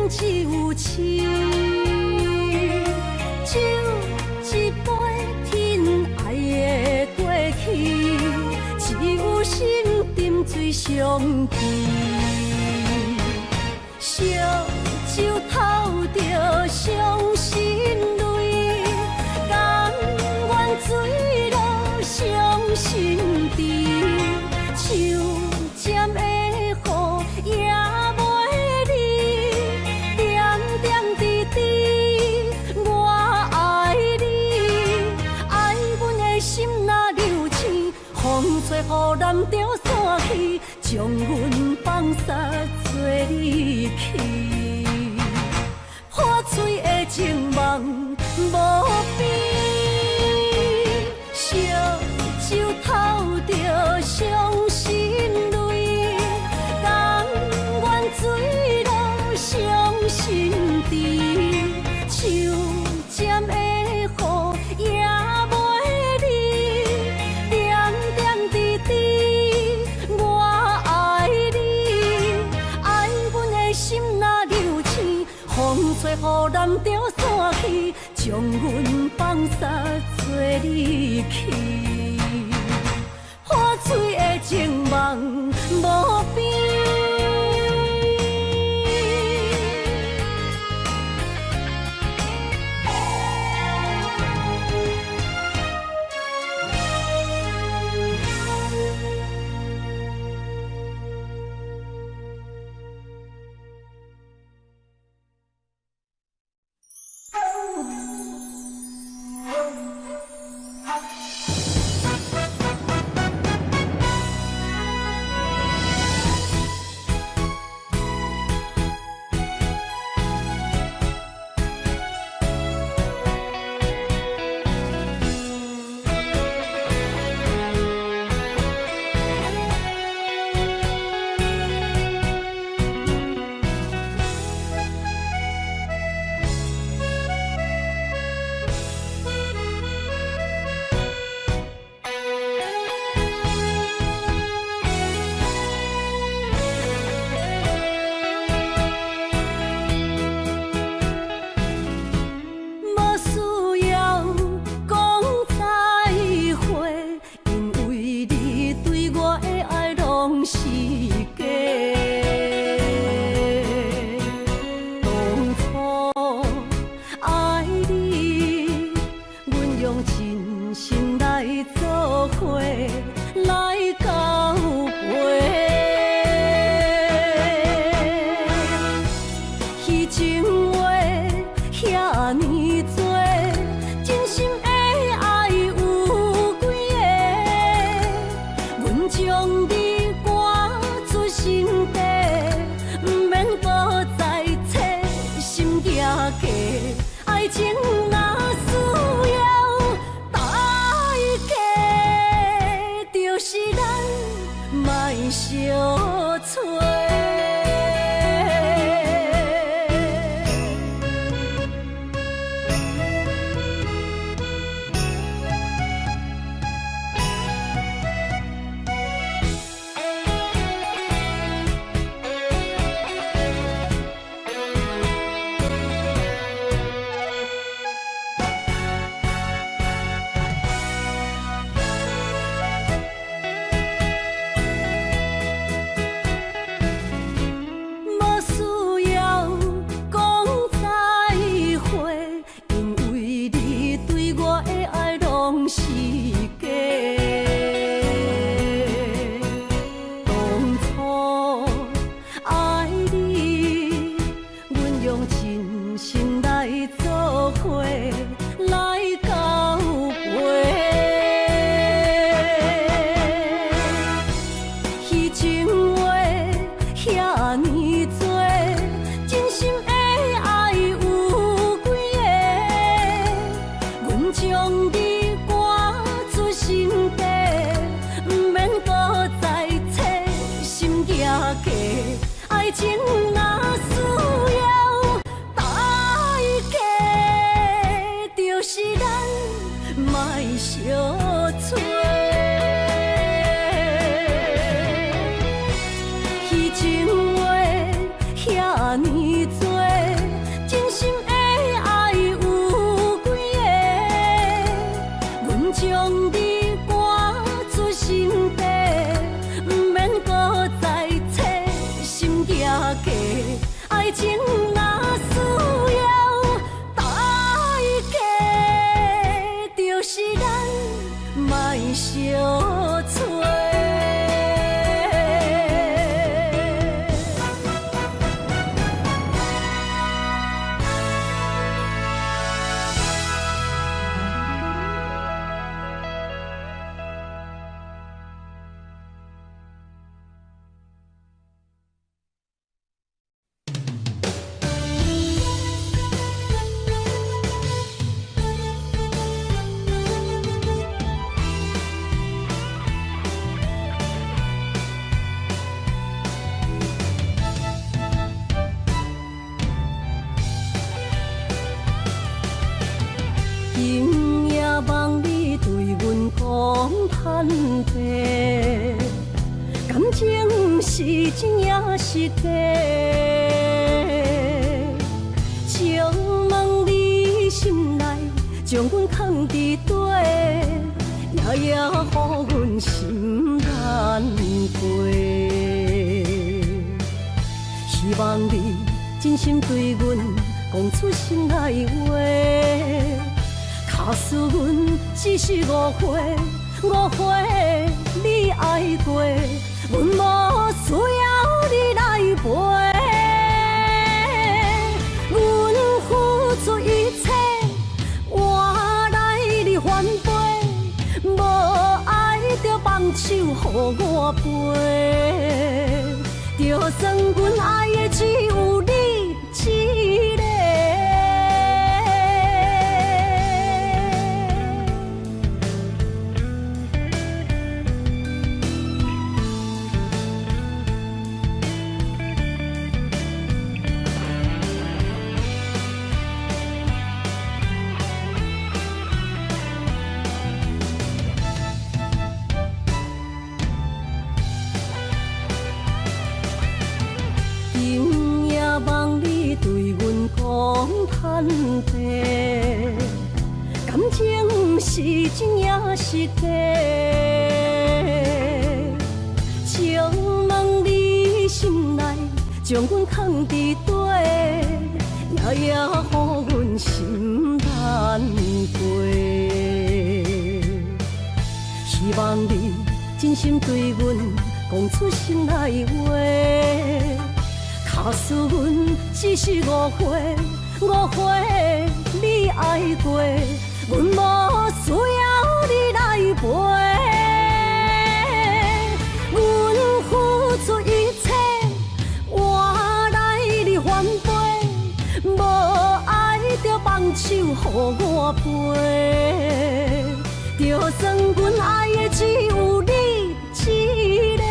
只有痴，酒一杯，疼爱的过去，只有心沉醉相记。烧酒偷着伤心泪，甘愿醉落伤心地，像针的雨也袂离。点滴滴，我爱你，爱阮的心若流星，风吹雨淋着散去，将阮放撒做离去，破碎的情梦无边，烧酒偷着伤心泪，甘愿醉落伤心地，像针的雨也袂离，点点滴滴我爱你，爱阮的心若流星，风吹雨淋着散去，将阮放撒做离去，破碎的情梦无边。假。当初爱你，阮用真心来做伙，来交陪。彼情话遐尼多，真心的爱有几个？阮将你赶出心底，不免搁再找心惊假。爱情若需要代价，就是咱莫相找。爱情若需要代价，就是咱莫相找。彼情话遐尼多，真心的爱有几个？阮将你赶出心底，不免搁再找心惊假。爱情若需要代价，就是咱莫相找。今夜望你对阮讲坦白，感情是真也是假？请问你心内将阮藏伫底，夜夜予阮心难过。希望你真心对阮讲出心内话。假使阮只是误会，你爱过，阮无需要你来陪。阮付出一切，换来你反背，无爱就放手予我飞。就算阮爱的只有你一个。今夜望你对阮讲坦白，感情是真也是假？请问你将阮藏伫底，夜夜予阮心难过。希望你真心对阮讲出心内话，假使阮只是误会，误会你爱过，阮无需要你来陪。阮付出一切，换来你反背，无爱就放手予我飞。就算阮爱的只有你一个。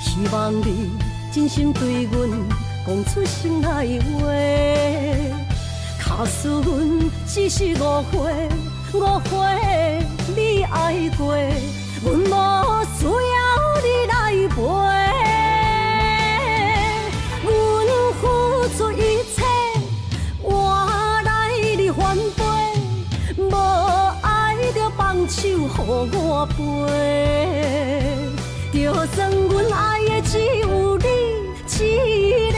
希望你真心对阮讲出心内话，假使阮只是误会，误会你爱过，阮无需要你来陪。阮付出一切，换来你反背，无爱就放手予我飞。就算阮爱的只有你一个。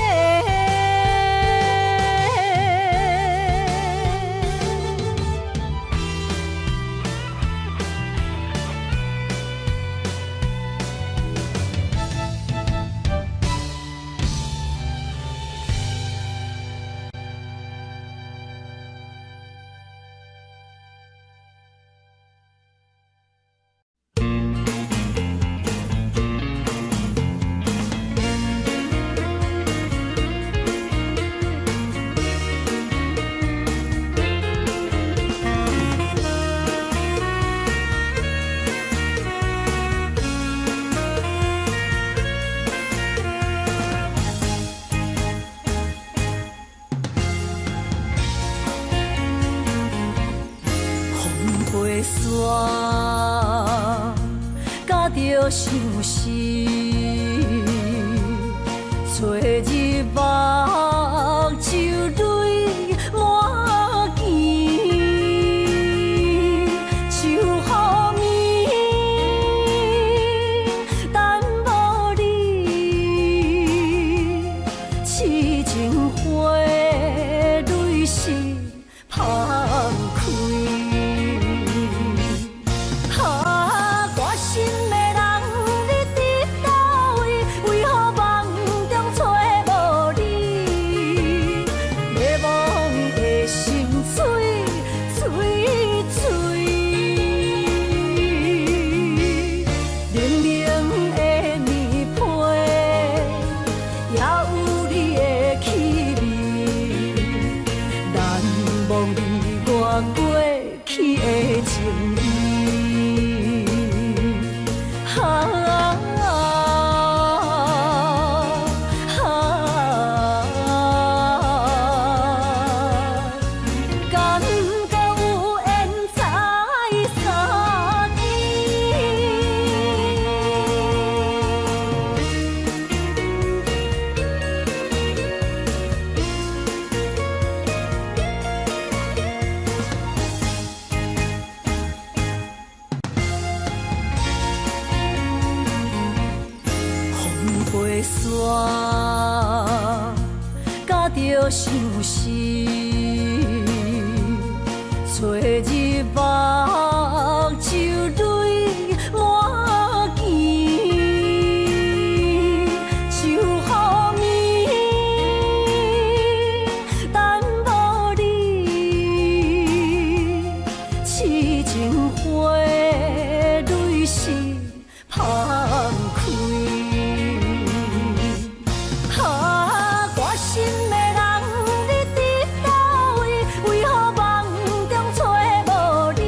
甲着相思，找日目就泪满肩，就乎眠，等无你，痴情花泪是芳开。过去的情意，敢够有缘才相依。飞山，甲着相思，找日目就泪满肩，就乎眠，等无你，痴情花泪是芳开。心的人，你伫倒位？为何梦中找无你？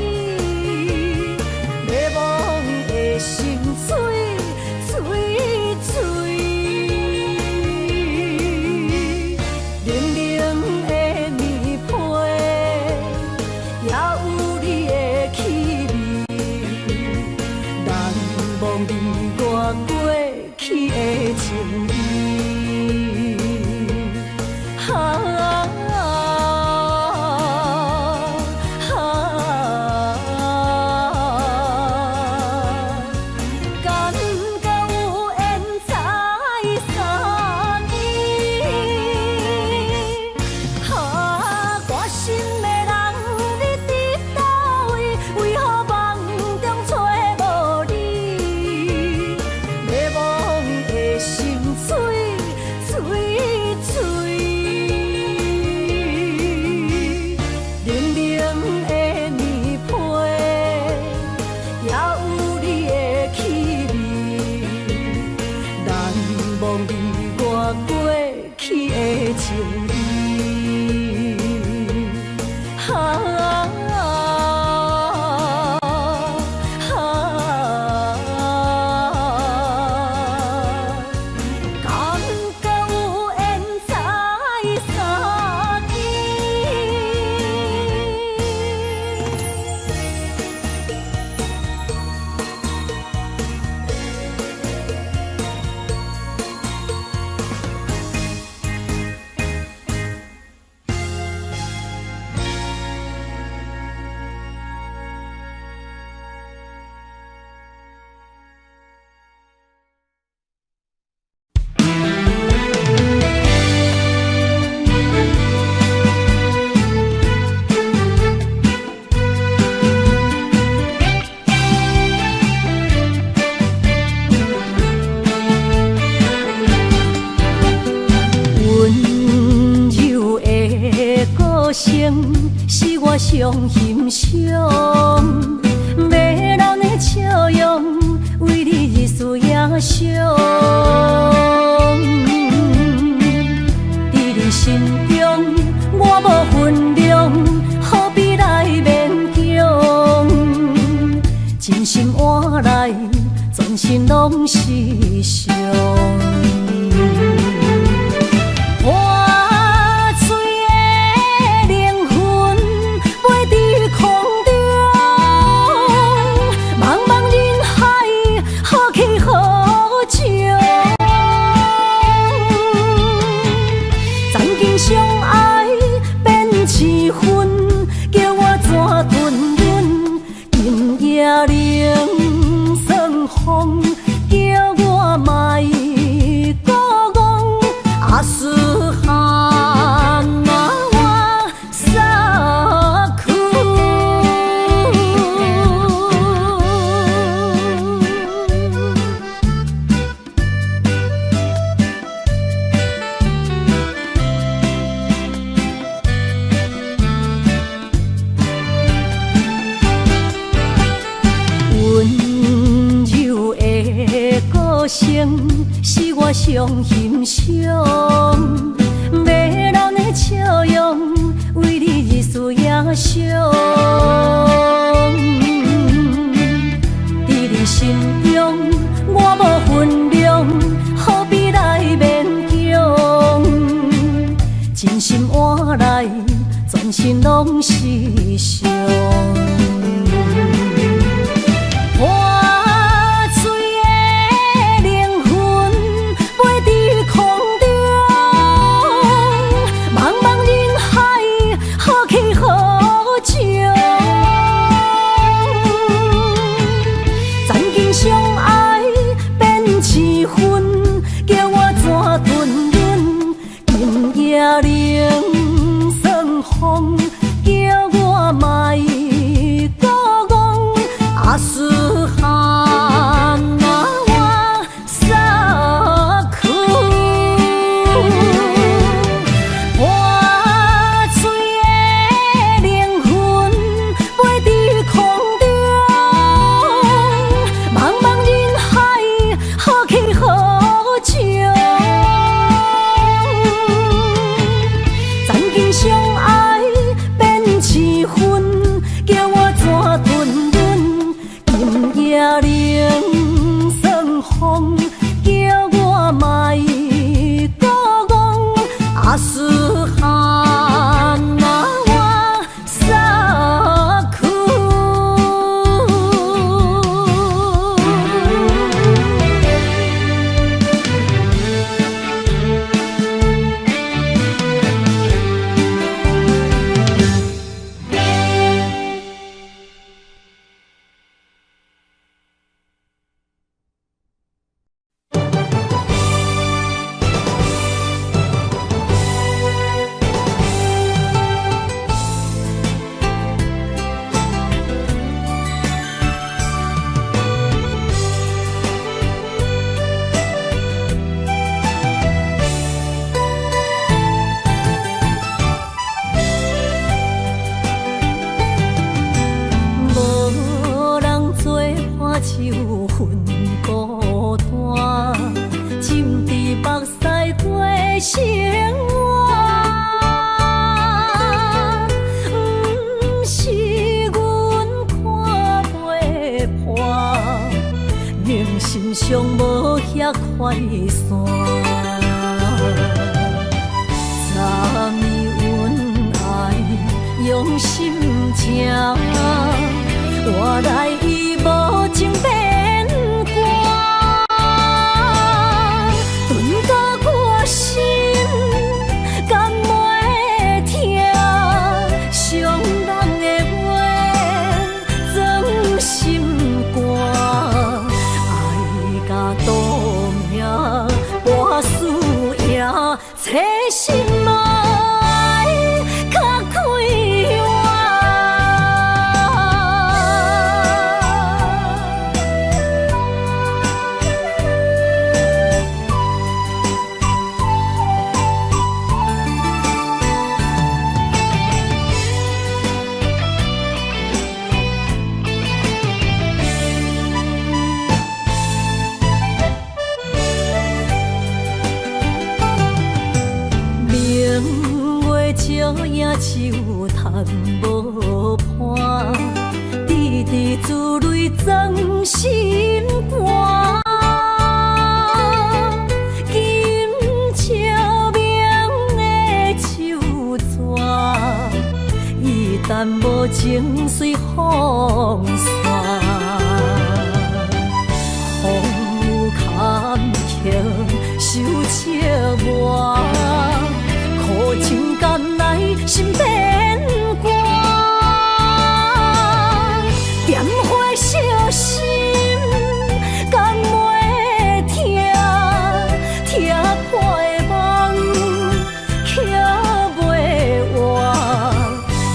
声是我上欣赏，迷人的笑容为你日思夜想，在你心中我无分量，何必来勉强？真心换来全身拢是伤。是我上欣赏，迷人的笑容为你日思夜想，在你心中我无分量，何必来勉强？真心换来全身拢是伤。我无影手叹无伴，滴滴珠泪装心肝。金笑明的手纸，伊淡无情随风散。风雨坎坷受折磨，苦情甘来心变寒。点火烧心，甘袂疼，疼破的梦，捡袂完，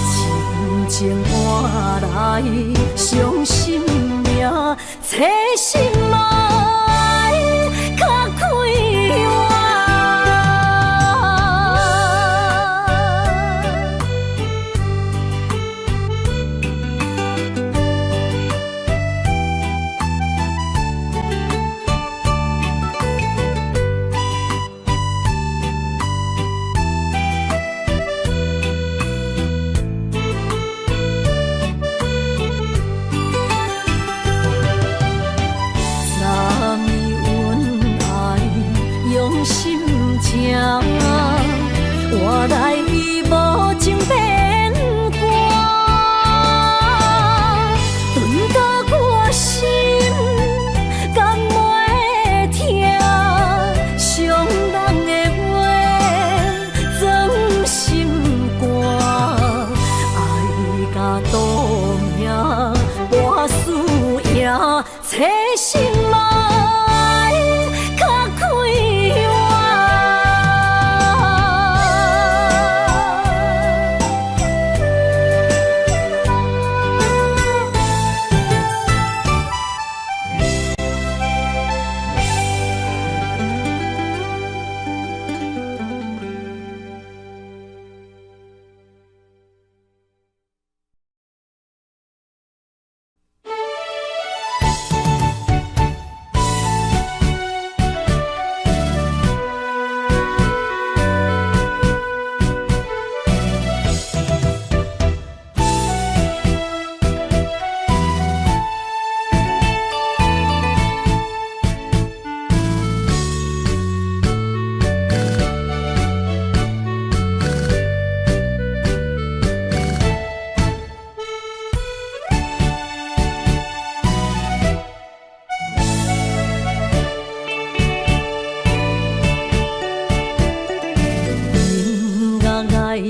真情换来伤心命，找心爱较快活。换来伊无情变寒，顿到我心甘袂疼，伤人的话装心肝，爱甲赌命博输赢，找心爱较快活。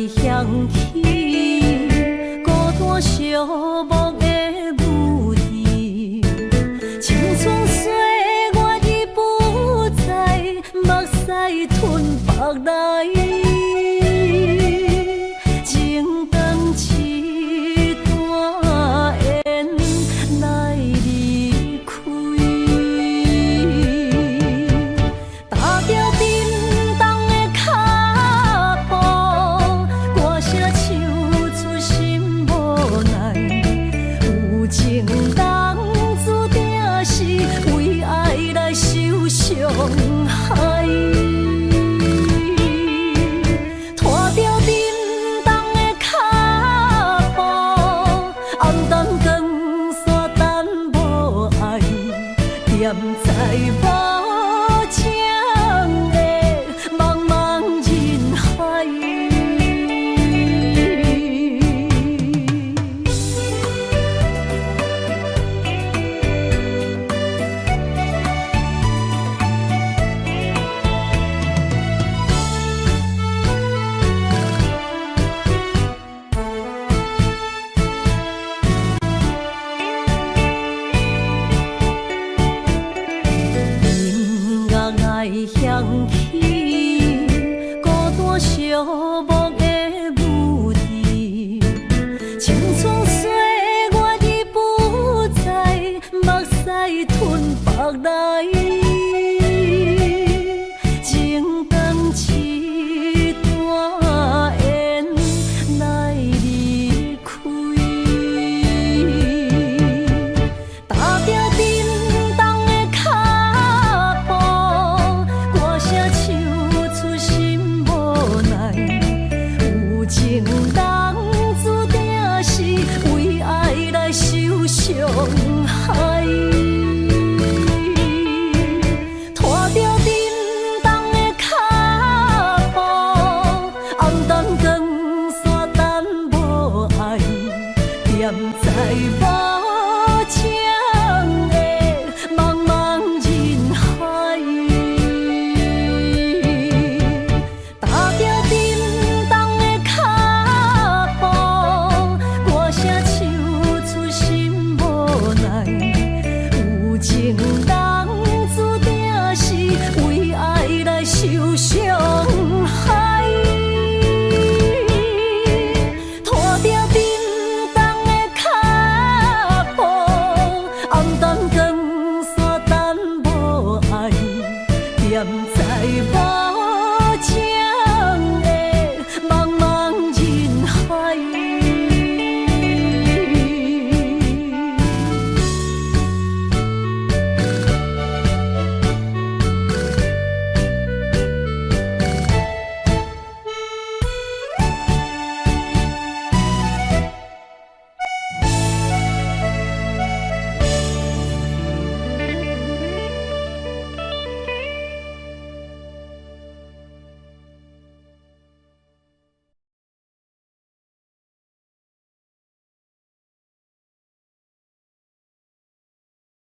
响起孤单寂寞的舞池，青春岁月已不在，目屎吞腹来，情灯试断缘来离开，踏着冰冻的脚步。歌声唱出心无奈，人注定是为爱来受伤害。拖着沉重的脚步，红灯光线等无爱，踮在无